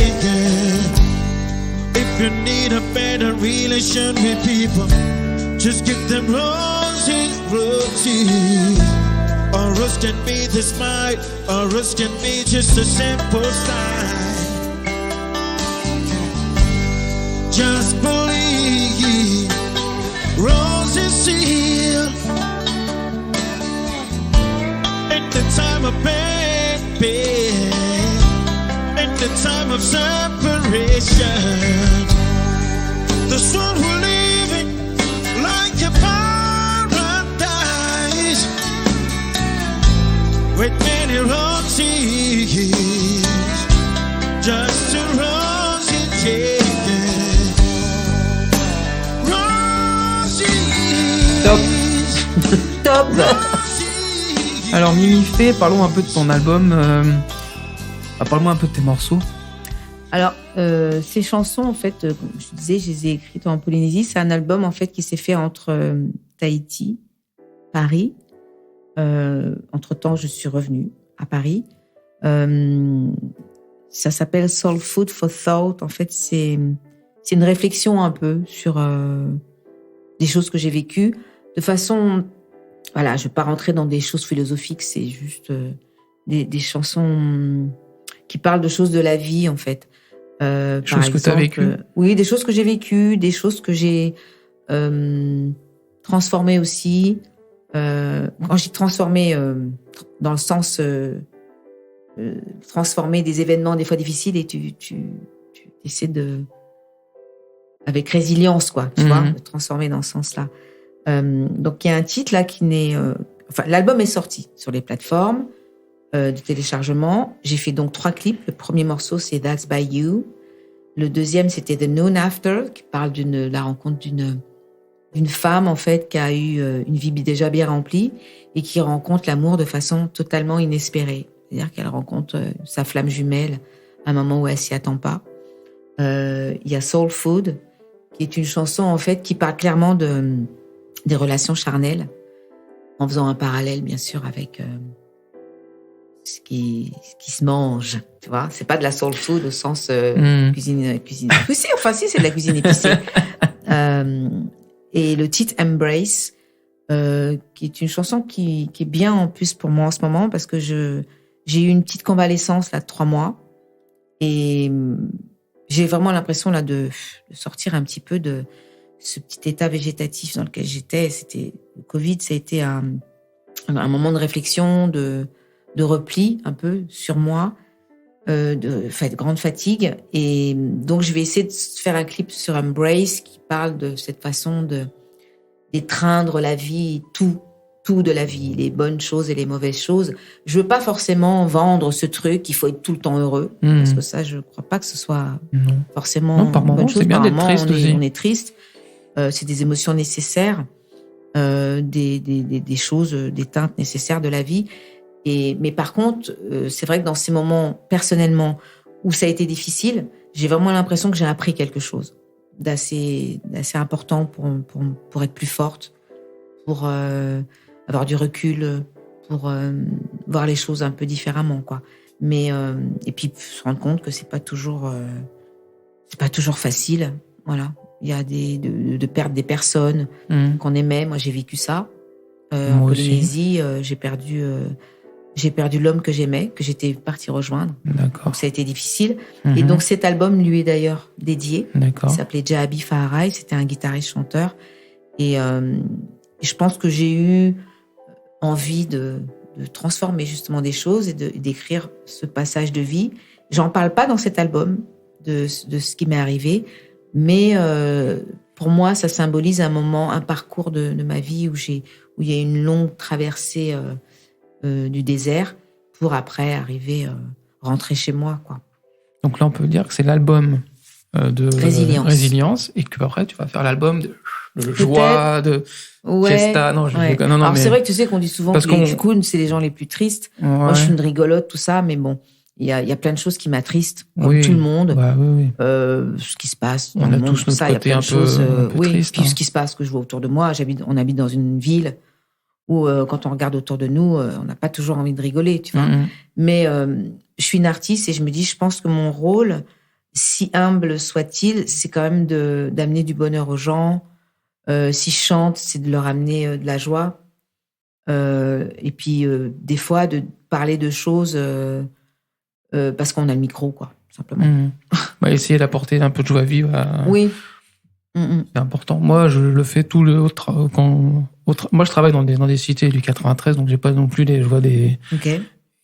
If you need a better relation with people, Just give them roses, roses. Or else can be the smile, or else can be just a simple sign. Just believe, roses heal. In the time of pain, in the time of separation, the soul will live it like a paradise with many roses, just a roses, yeah. Top. Top. Alors Mimi Fay, parlons un peu de ton album. Parle-moi un peu de tes morceaux. Alors, ces chansons, en fait, comme je disais, je les ai écrites en Polynésie. C'est un album, en fait, qui s'est fait entre Tahiti, Paris. Entre-temps, je suis revenue à Paris. Ça s'appelle Soul Food for Thought. En fait, c'est une réflexion un peu sur des choses que j'ai vécues. De façon, voilà, je ne vais pas rentrer dans des choses philosophiques, c'est juste des chansons qui parlent de choses de la vie, en fait. Choses que tu as vécues. Oui, des choses que j'ai vécues, des choses que j'ai transformées aussi. Quand j'ai transformé, dans le sens transformer des événements des fois difficiles, et tu essaies de, avec résilience, quoi, tu vois, de transformer dans ce sens-là. Donc il y a un titre là qui n'est, enfin l'album est sorti sur les plateformes de téléchargement. J'ai fait donc 3 clips. Le premier morceau c'est That's by You. Le deuxième c'était The Noon After, qui parle de la rencontre d'une femme en fait qui a eu une vie déjà bien remplie et qui rencontre l'amour de façon totalement inespérée. C'est-à-dire qu'elle rencontre sa flamme jumelle à un moment où elle s'y attend pas. Il y a Soul Food, qui est une chanson en fait qui parle clairement des relations charnelles, en faisant un parallèle bien sûr avec ce qui se mange, tu vois. C'est pas de la soul food au sens cuisine épicée. Enfin si, c'est de la cuisine épicée. Et le titre Embrace, qui est une chanson qui est bien en plus pour moi en ce moment, parce que j'ai eu une petite convalescence là de 3 mois et j'ai vraiment l'impression là de sortir un petit peu de ce petit état végétatif dans lequel j'étais. C'était le Covid, ça a été un moment de réflexion, de repli un peu sur moi, de grande fatigue. Et donc je vais essayer de faire un clip sur Embrace qui parle de cette façon d'étreindre la vie, tout de la vie, les bonnes choses et les mauvaises choses. Je veux pas forcément vendre ce truc, il faut être tout le temps heureux, parce que ça, je crois pas que ce soit forcément par une bonne chose. C'est bien par d'être moment, triste aussi. on est triste. C'est des émotions nécessaires, des choses, des teintes nécessaires de la vie. Mais par contre, c'est vrai que dans ces moments, personnellement, où ça a été difficile, j'ai vraiment l'impression que j'ai appris quelque chose d'assez important pour être plus forte, pour avoir du recul, pour voir les choses un peu différemment, quoi. Mais et puis se rendre compte que c'est pas toujours facile, voilà. Il y a de perdre des personnes qu'on aimait. Moi, j'ai vécu ça. En Polynésie, j'ai perdu l'homme que j'aimais, que j'étais partie rejoindre. D'accord. Donc, ça a été difficile. Et donc, cet album lui est d'ailleurs dédié. D'accord. Il s'appelait Jahabi Faharai. C'était un guitariste-chanteur. Et je pense que j'ai eu envie de transformer justement des choses et d'écrire ce passage de vie. J'en parle pas dans cet album de ce qui m'est arrivé. Mais pour moi, ça symbolise un moment, un parcours de ma vie où il y a une longue traversée du désert pour après arriver, rentrer chez moi, quoi. Donc là, on peut dire que c'est l'album de Résilience et que après tu vas faire l'album de joie, de fiesta. Non, Alors c'est vrai que tu sais qu'on dit souvent que les Chukun, c'est les gens les plus tristes. Ouais. Moi, je suis une rigolote, tout ça, mais bon. Il y a plein de choses qui m'attristent, comme tout le monde. Ce qui se passe dans le monde, tout ça, il y a plein de choses. Triste, puis ce qui se passe, que je vois autour de moi. On habite dans une ville où, quand on regarde autour de nous, on n'a pas toujours envie de rigoler, tu vois. Mais je suis une artiste et je me dis, je pense que mon rôle, si humble soit-il, c'est quand même d'amener du bonheur aux gens, Si je chante, c'est de leur amener de la joie. Et puis, des fois, de parler de choses parce qu'on a le micro, quoi, simplement. Essayer d'apporter un peu de joie vive. Oui. C'est important. Moi, je le fais tout le autre. Moi, je travaille dans des cités du 93, donc j'ai pas non plus je vois des. Ok.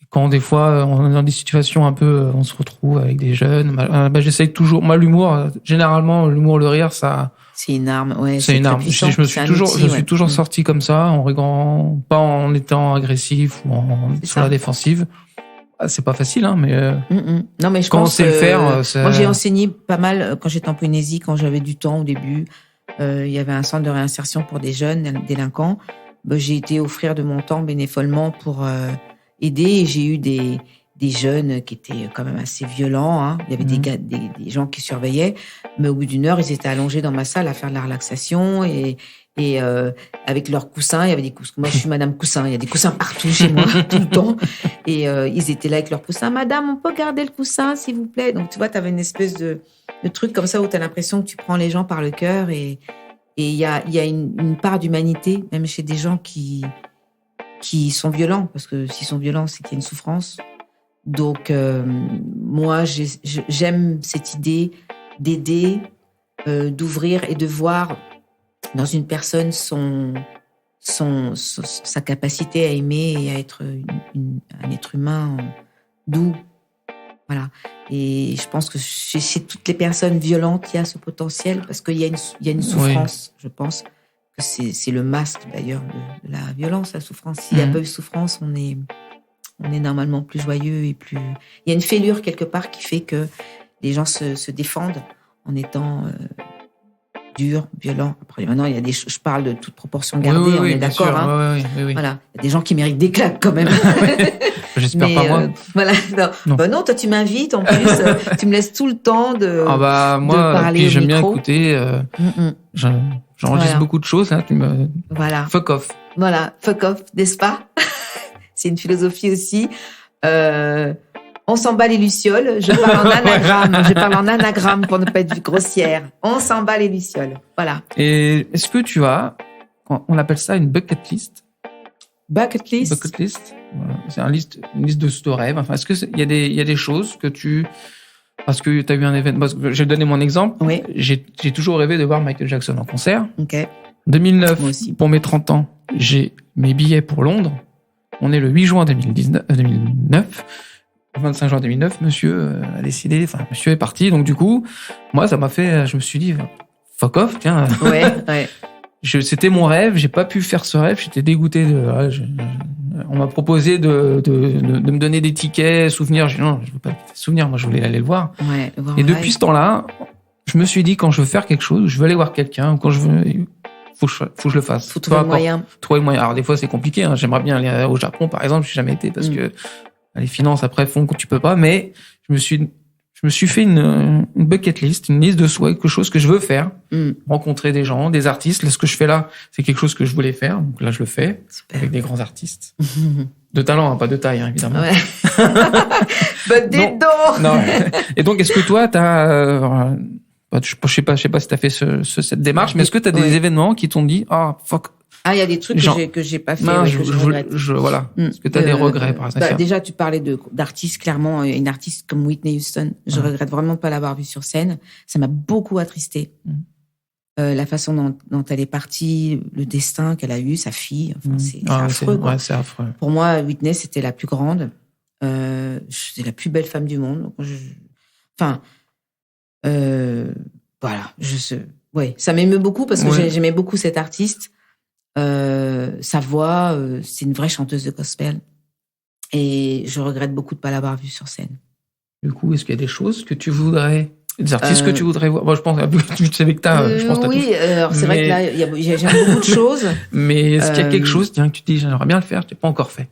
Quand des fois on est dans des situations un peu, on se retrouve avec des jeunes. J'essaye toujours. Moi, l'humour, généralement, l'humour, le rire, ça. C'est une arme, ouais. C'est une arme. Puissant. Je suis toujours sorti comme ça, en rigolant, pas en étant agressif ou sur la défensive. C'est pas facile, hein, mais. Non, mais je quand pense on sait le faire, moi, j'ai enseigné pas mal quand j'étais en Polynésie, quand j'avais du temps au début. Il y avait un centre de réinsertion pour des jeunes délinquants. J'ai été offrir de mon temps bénévolement pour aider. Et j'ai eu des jeunes qui étaient quand même assez violents. Hein. Il y avait des gens qui surveillaient, mais au bout d'une heure, ils étaient allongés dans ma salle à faire de la relaxation et avec leurs coussins. Il y avait des coussins. Moi, je suis Madame Coussin. Il y a des coussins partout chez moi, tout le temps. Et ils étaient là avec leurs coussins. Madame, on peut garder le coussin, s'il vous plaît. Donc, tu vois, tu avais une espèce de truc comme ça où tu as l'impression que tu prends les gens par le cœur. Et il y a une part d'humanité, même chez des gens qui sont violents. Parce que s'ils sont violents, c'est qu'il y a une souffrance. Donc, moi, j'aime cette idée d'aider, d'ouvrir et de voir dans une personne sa capacité à aimer et à être un être humain doux. Voilà. Et je pense que chez toutes les personnes violentes, il y a ce potentiel parce qu'il y a une souffrance. Oui. Je pense que c'est le masque d'ailleurs de la violence, la souffrance. S'il n'y a pas eu de souffrance, on est normalement plus joyeux et plus. Il y a une fêlure quelque part qui fait que les gens se défendent en étant dur, violent. Après, maintenant, il y a je parle de toute proportion gardée, on est d'accord. Hein. Oui. Voilà, il y a des gens qui méritent des claques quand même. J'espère pas moi. Voilà, non. Bah non, toi tu m'invites en plus, tu me laisses tout le temps de. Moi, de parler puis j'aime au micro. bien écouter. J'enregistre beaucoup de choses. Hein, Voilà. Fuck off. Voilà, fuck off, n'est-ce pas? C'est une philosophie aussi. On s'en bat les lucioles. Je parle en anagramme. Je parle en anagramme pour ne pas être grossière. On s'en bat les lucioles. Voilà. Et est-ce que tu as, on appelle ça une bucket list? Bucket list. Bucket list. Voilà. C'est une liste de rêves. Enfin, est-ce que il y a des choses que parce que tu as eu un événement. Je vais donner mon exemple. Oui. J'ai toujours rêvé de voir Michael Jackson en concert. Ok. 2009. Moi aussi. Pour mes 30 ans, j'ai mes billets pour Londres. On est le 8 juin 2009. Le 25 juin 2009, monsieur a décidé, monsieur est parti. Donc, du coup, moi, ça m'a fait, je me suis dit, fuck off, tiens. Ouais. C'était mon rêve, j'ai pas pu faire ce rêve, j'étais dégoûté on m'a proposé de me donner des tickets, souvenirs. J'ai dit, non, je veux pas des souvenirs, moi, je voulais aller le voir. Ouais, et depuis ce temps-là, je me suis dit, quand je veux faire quelque chose, je veux aller voir quelqu'un, ou quand je veux, faut que je le fasse. Faut trouver le moyen. Trouver le moyen. Alors, des fois, c'est compliqué, hein. J'aimerais bien aller au Japon, par exemple, j'ai jamais été parce que les finances après font que tu peux pas, mais je me suis fait une bucket list, une liste de souhaits, quelque chose que je veux faire, rencontrer des gens, des artistes. Là, ce que je fais là, c'est quelque chose que je voulais faire, donc là je le fais. Super. Avec des grands artistes de talent, hein, pas de taille, hein, évidemment. Ouais. Dis donc. Non. Et donc, est-ce que toi, t'as, je sais pas si t'as fait cette démarche, mais est-ce que t'as des événements qui t'ont dit, fuck. Ah, il y a des trucs que j'ai pas fait. Non, que je regrette. Voilà. Est-ce que tu as des regrets, par exemple? Déjà, tu parlais d'artistes, clairement, une artiste comme Whitney Houston. Je regrette vraiment de pas l'avoir vue sur scène. Ça m'a beaucoup attristée. La façon dont elle est partie, le destin qu'elle a eu, sa fille. Enfin, c'est affreux, quoi. Ouais, c'est affreux. Pour moi, Whitney, c'était la plus grande. C'est la plus belle femme du monde. Voilà. Ça m'émeut beaucoup parce que j'aimais beaucoup cette artiste. Sa voix, c'est une vraie chanteuse de gospel. Et je regrette beaucoup de ne pas l'avoir vue sur scène. Du coup, est-ce qu'il y a des choses que tu voudrais, des artistes que tu voudrais voir? Moi, je pense, tu sais que t'as, je pense que t'as oui, alors c'est vrai que là, j'aime beaucoup de choses. Mais est-ce qu'il y a quelque chose, que tu te dis, j'aimerais bien le faire, je l'ai pas encore fait?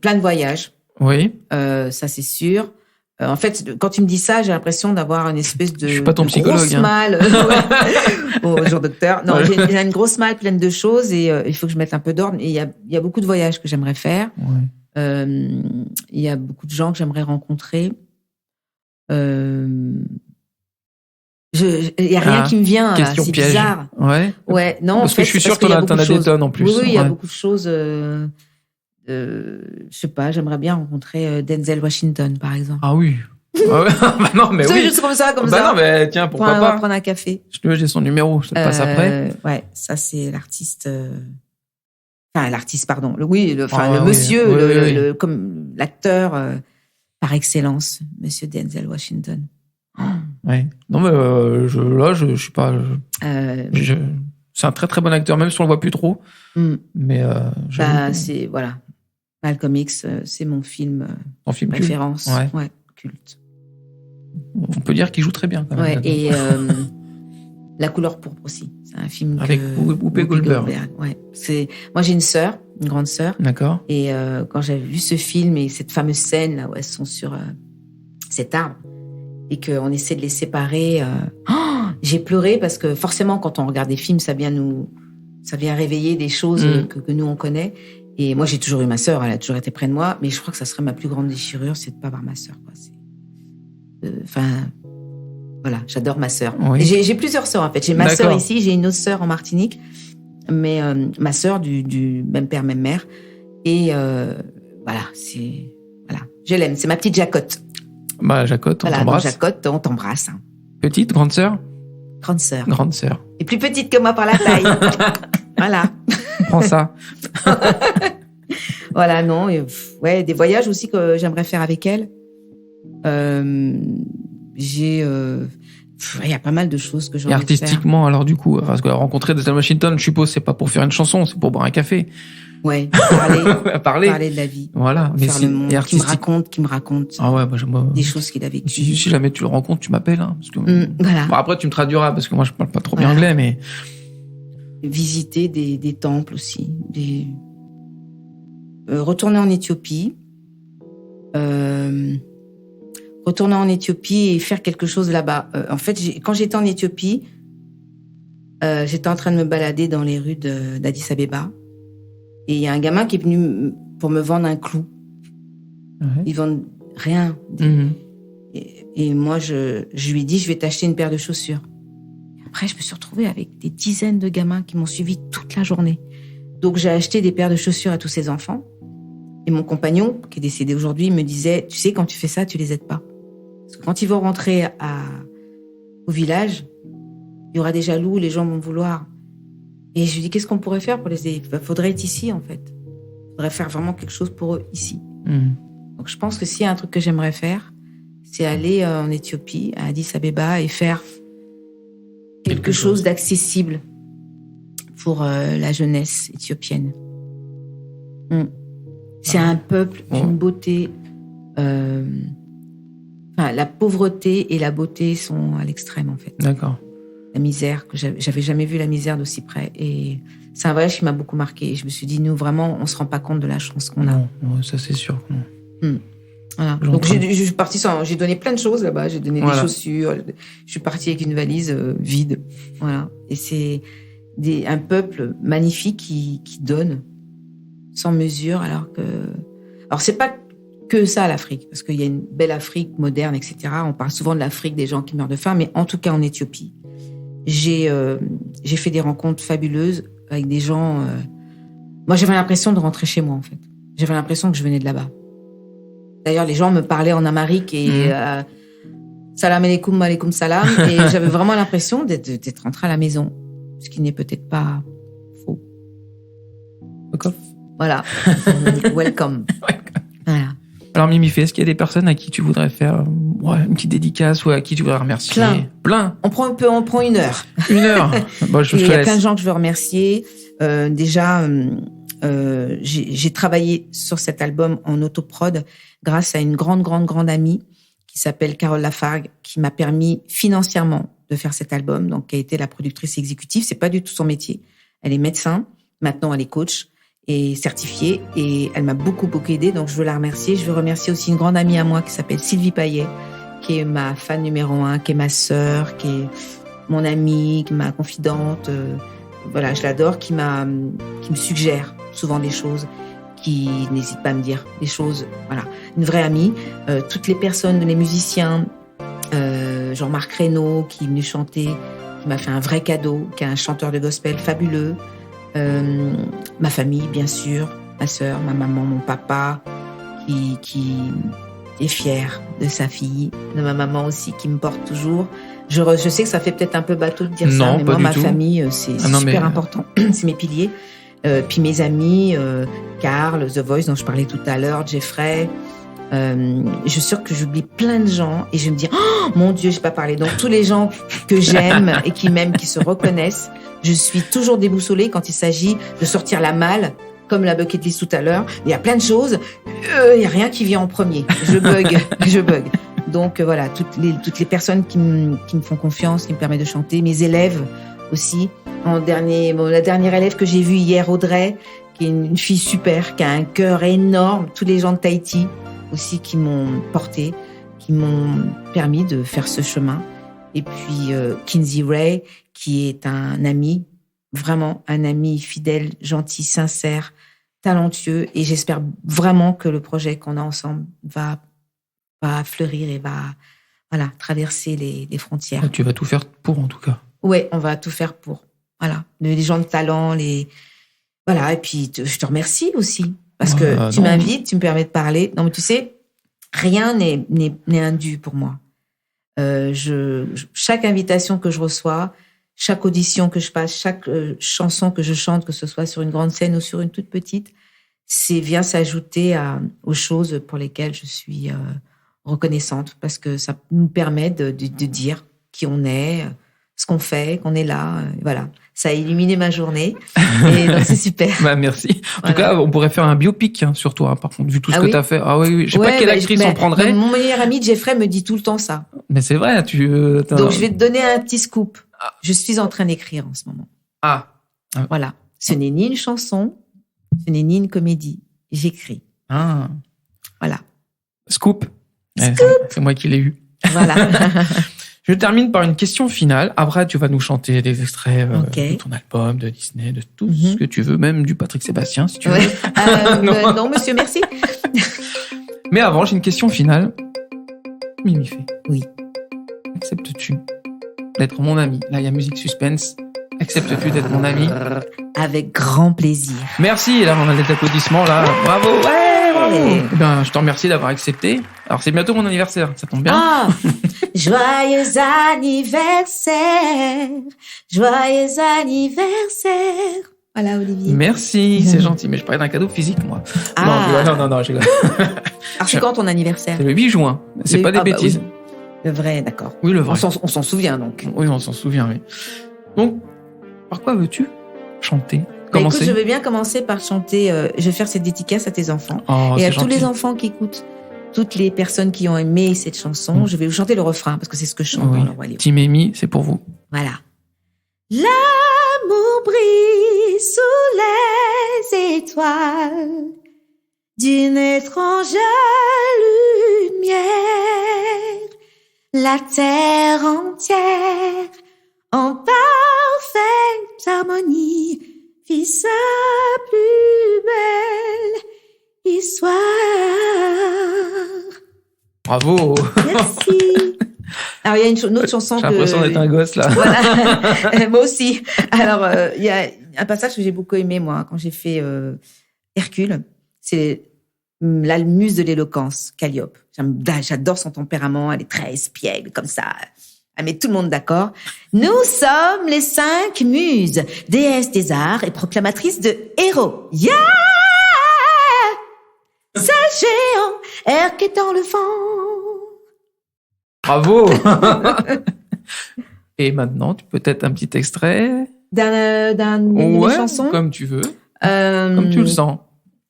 Plein de voyages. Oui. Ça, c'est sûr. En fait, quand tu me dis ça, j'ai l'impression d'avoir une espèce de. Je suis pas ton psychologue. Grosse malle. Bonjour docteur. Non, j'ai une grosse malle pleine de choses et il faut que je mette un peu d'ordre. Et il y a beaucoup de voyages que j'aimerais faire. Il y a beaucoup de gens que j'aimerais rencontrer. Il y a rien qui me vient. Là. Question C'est piège. bizarre. Ouais. Ouais, non. Parce en fait, que je suis sûr c'est que parce t'en as des tonnes en plus. Oui, il y a Ouais. beaucoup de choses. Je sais pas. J'aimerais bien rencontrer Denzel Washington, par exemple. Ah oui. Ah ouais. Bah non, mais Ça, oui. juste comme ça. Bah non, mais tiens, pourquoi pas. Prendre un café. Je te veux, j'ai son numéro, je te le passe après. Ouais, ça c'est l'artiste. Enfin, l'artiste, pardon. Le monsieur, oui. comme l'acteur par excellence, Monsieur Denzel Washington. Ouais. Non, mais je suis pas. C'est un très très bon acteur, même si on le voit plus trop. Mais c'est voilà. Malcolm X, c'est mon film en film référence. culte. Ouais, culte. On peut dire qu'il joue très bien. Quand même, ouais, et La couleur pourpre aussi. C'est un film avec Whoopi Goldberg. Ouais. Moi j'ai une sœur, une grande sœur. D'accord. Et quand j'avais vu ce film et cette fameuse scène là où elles sont sur cet arbre et qu'on essaie de les séparer, j'ai pleuré parce que forcément quand on regarde des films, ça vient réveiller des choses que nous on connaît. Et moi j'ai toujours eu ma sœur, elle a toujours été près de moi, mais je crois que ça serait ma plus grande déchirure, c'est de pas avoir ma sœur. Voilà, j'adore ma sœur. Oui. J'ai plusieurs sœurs en fait. J'ai ma sœur ici, j'ai une autre sœur en Martinique, mais ma sœur du même père, même mère. Et voilà, je l'aime. C'est ma petite Jacotte. Bah Jacotte, on t'embrasse. Jacotte, on t'embrasse. Hein. Petite, grande sœur. Grande sœur. Grande sœur. Et plus petite que moi par la taille. Voilà. Prends ça. Voilà, non. Et, des voyages aussi que j'aimerais faire avec elle. Il y a pas mal de choses que j'ai envie de faire. Et artistiquement, alors du coup, parce que rencontrer Denzel Washington, je suppose, c'est pas pour faire une chanson, c'est pour boire un café. Ouais, parler de la vie. Voilà, mais faire le monde, qui me raconte ah ouais, des choses qu'il a vécues. Si jamais tu le rencontres, tu m'appelles. Hein, parce que, voilà. Bon, après, tu me traduiras, parce que moi, je parle pas trop bien anglais, mais... Visiter des temples aussi. Retourner en Éthiopie. Retourner en Éthiopie et faire quelque chose là-bas. En fait, quand j'étais en Éthiopie, j'étais en train de me balader dans les rues d'Addis Abeba. Et il y a un gamin qui est venu pour me vendre un clou. Ouais. Ils vendent rien. Et moi, je lui ai dit, je vais t'acheter une paire de chaussures. Et après, je me suis retrouvée avec des dizaines de gamins qui m'ont suivi toute la journée. Donc, j'ai acheté des paires de chaussures à tous ces enfants. Et mon compagnon, qui est décédé aujourd'hui, me disait, tu sais, quand tu fais ça, tu les aides pas. Parce que quand ils vont rentrer au village, il y aura des jaloux, les gens vont vouloir. Et je lui dis, qu'est-ce qu'on pourrait faire pour les aider ? Il faudrait être ici, en fait. Il faudrait faire vraiment quelque chose pour eux, ici. Donc, je pense que s'il y a un truc que j'aimerais faire, c'est aller en Éthiopie, à Addis Abeba, et faire quelque chose d'accessible pour la jeunesse éthiopienne. C'est un peuple d'une beauté... la pauvreté et la beauté sont à l'extrême, en fait. D'accord. La misère, que j'avais jamais vu la misère d'aussi près. Et c'est un voyage qui m'a beaucoup marqué. Et je me suis dit, nous, vraiment, on se rend pas compte de la chance qu'on a. Non, ça c'est sûr. Voilà. Donc, je suis partie j'ai donné plein de choses là-bas. J'ai donné des chaussures. Je suis partie avec une valise vide. Voilà. Et c'est un peuple magnifique qui donne sans mesure, alors c'est pas que ça, l'Afrique, parce qu'il y a une belle Afrique moderne, etc. On parle souvent de l'Afrique des gens qui meurent de faim, mais en tout cas en Éthiopie, j'ai fait des rencontres fabuleuses avec des gens. Moi, j'avais l'impression de rentrer chez moi, en fait. J'avais l'impression que je venais de là-bas. D'ailleurs, les gens me parlaient en amharique et salam alaikum, alaikum salam, et j'avais vraiment l'impression d'être rentrée à la maison, ce qui n'est peut-être pas faux. D'accord. Voilà. Welcome. Voilà. Alors Mimi, est-ce qu'il y a des personnes à qui tu voudrais faire une petite dédicace ou à qui tu voudrais remercier ? Plein. On prend 1 heure. 1 heure. Bon, il y a plein de gens que je veux remercier. Déjà, j'ai travaillé sur cet album en autoprod grâce à une grande amie qui s'appelle Carole Lafargue, qui m'a permis financièrement de faire cet album, donc qui a été la productrice exécutive. C'est pas du tout son métier. Elle est médecin. Maintenant, elle est coach et certifiée, et elle m'a beaucoup aidée, donc je veux la remercier. Je veux remercier aussi une grande amie à moi qui s'appelle Sylvie Payet, qui est ma fan numéro 1, qui est ma sœur, qui est mon amie, qui est ma confidente. Voilà, je l'adore, qui me suggère souvent des choses, qui n'hésite pas à me dire des choses. Voilà, une vraie amie. Toutes les personnes, les musiciens, je Jean-Marc Reynaud qui est venu chanter, qui m'a fait un vrai cadeau, qui est un chanteur de gospel fabuleux. Ma famille, bien sûr, ma sœur, ma maman, mon papa, qui est fier de sa fille, de ma maman aussi, qui me porte toujours. Je sais que ça fait peut-être un peu bateau de dire ça, mais moi, ma famille, c'est super important. C'est mes piliers. Puis mes amis, Carl, The Voice, dont je parlais tout à l'heure, Jeffrey. Je suis sûre que j'oublie plein de gens et je me dis, oh mon Dieu, j'ai pas parlé. Donc tous les gens que j'aime et qui m'aiment, qui se reconnaissent, je suis toujours déboussolée quand il s'agit de sortir la malle, comme la bucket list tout à l'heure. Il y a plein de choses, il y a rien qui vient en premier. Je bug. Donc voilà, toutes les personnes qui me font confiance, qui me permettent de chanter, mes élèves aussi. La dernière élève que j'ai vue hier, Audrey, qui est une fille super, qui a un cœur énorme. Tous les gens de Tahiti aussi qui m'ont porté, qui m'ont permis de faire ce chemin. Et puis Kinsey Ray, qui est un ami, vraiment un ami fidèle, gentil, sincère, talentueux. Et j'espère vraiment que le projet qu'on a ensemble va fleurir et va traverser les frontières. Tu vas tout faire pour, en tout cas. Ouais, on va tout faire pour. Voilà, les gens de talent, voilà. Et puis je te remercie aussi parce que tu m'invites, tu me permets de parler. Non, mais tu sais, rien n'est indu pour moi. Chaque invitation que je reçois, chaque audition que je passe, chaque chanson que je chante, que ce soit sur une grande scène ou sur une toute petite, vient s'ajouter aux choses pour lesquelles je suis reconnaissante parce que ça nous permet de dire qui on est, ce qu'on fait, qu'on est là. Voilà, ça a illuminé ma journée et donc c'est super. Merci. En tout cas, on pourrait faire un biopic sur toi, par contre, vu tout ce que tu as fait. Ah oui. Je sais pas quelle actrice on prendrait. Mon meilleur ami Jeffrey me dit tout le temps ça. Mais c'est vrai, donc je vais te donner un petit scoop. Je suis en train d'écrire en ce moment. Voilà. Ce n'est ni une chanson, ce n'est ni une comédie. J'écris. Voilà. Scoop. C'est moi qui l'ai eu. Voilà. Je termine par une question finale. Après, tu vas nous chanter des extraits de ton album, de Disney, de tout ce que tu veux, même du Patrick Sébastien, si tu veux. Non, monsieur, merci. Mais avant, j'ai une question finale. Mimifé. Oui. Acceptes-tu d'être mon ami? Là, il y a musique suspense. Acceptes-tu d'être mon ami? Avec grand plaisir. Merci. Là, on a des applaudissements, là. Bravo. Ouais, bravo. Eh ben, je te remercie d'avoir accepté. Alors, c'est bientôt mon anniversaire. Ça tombe bien. Joyeux anniversaire. Joyeux anniversaire. Voilà, Olivier. Merci. C'est gentil. Mais je parlais d'un cadeau physique, moi. Non, je rigole. Alors, c'est quand ton anniversaire? C'est le 8 juin. C'est pas des bêtises. Oui. Le vrai, d'accord. Oui, le vrai. On s'en souvient, donc. Oui, on s'en souvient, oui. Donc, par quoi veux-tu chanter? Écoute, je veux bien commencer par chanter. Je vais faire cette dédicace à tes enfants. Et à tous les enfants qui écoutent. Toutes les personnes qui ont aimé cette chanson, je vais vous chanter le refrain parce que c'est ce que je chante dans le Roi Lion. Team Amy, c'est pour vous. Voilà. L'amour brille sous les étoiles d'une étrange lumière. La terre entière en parfaite harmonie fit sa plus belle histoire. Bravo. Merci. Alors, il y a une autre chanson j'ai l'impression d'être un gosse, là. Voilà. Moi aussi. Alors, il y a un passage que j'ai beaucoup aimé, moi, quand j'ai fait Hercule. C'est la muse de l'éloquence, Calliope. J'adore son tempérament. Elle est très espiègle, comme ça. Elle met tout le monde d'accord. Nous sommes les 5 muses, déesses des arts et proclamatrices de héros. Yeah! Ce géant ergue dans le vent. Bravo. Et maintenant, tu peux être un petit extrait d'une chanson, comme tu veux, comme tu le sens.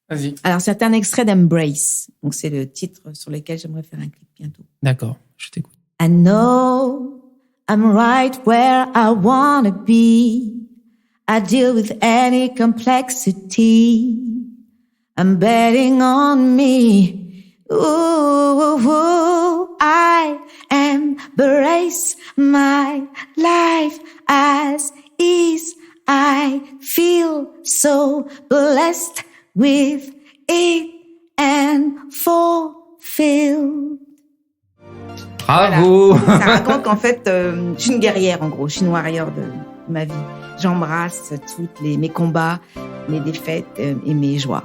Vas-y. Alors, c'est un extrait d'Embrace. Donc, c'est le titre sur lequel j'aimerais faire un clip bientôt. D'accord, je t'écoute. I know I'm right where I wanna be. I deal with any complexity. I'm betting on me. Ooh, I embrace my life as is. I feel so blessed with it and fulfilled. Bravo. Voilà. Ça raconte qu'en fait, je suis une guerrière, en gros. Je suis une warrior de ma vie. J'embrasse mes combats, mes défaites et mes joies.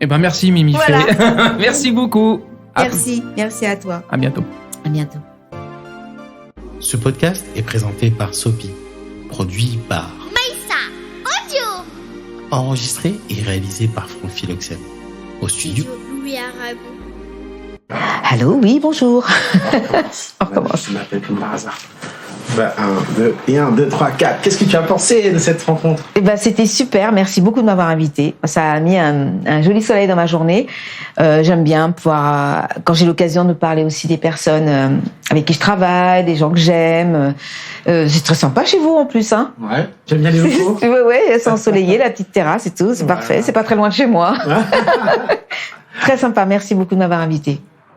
Eh ben, merci, Mimi Voilà. Fay. Merci beaucoup. Merci à toi. À bientôt. À bientôt. Ce podcast est présenté par Sopi, produit par Maïssa Audio. enregistré et réalisé par Franck Philoxène. Au studio. Louis Aragon. Allô, oui, bonjour. On recommence. Je m'appelle comme par hasard. 1, 2, 3, 4. Qu'est-ce que tu as pensé de cette rencontre? C'était super. Merci beaucoup de m'avoir invité. Ça a mis un joli soleil dans ma journée. J'aime bien pouvoir, quand j'ai l'occasion de parler aussi des personnes avec qui je travaille, des gens que j'aime. C'est très sympa chez vous en plus, hein. Ouais. J'aime bien les locaux. Ouais, c'est ensoleillé, la petite terrasse et tout. C'est parfait. C'est pas très loin de chez moi. Très sympa. Merci beaucoup de m'avoir invité.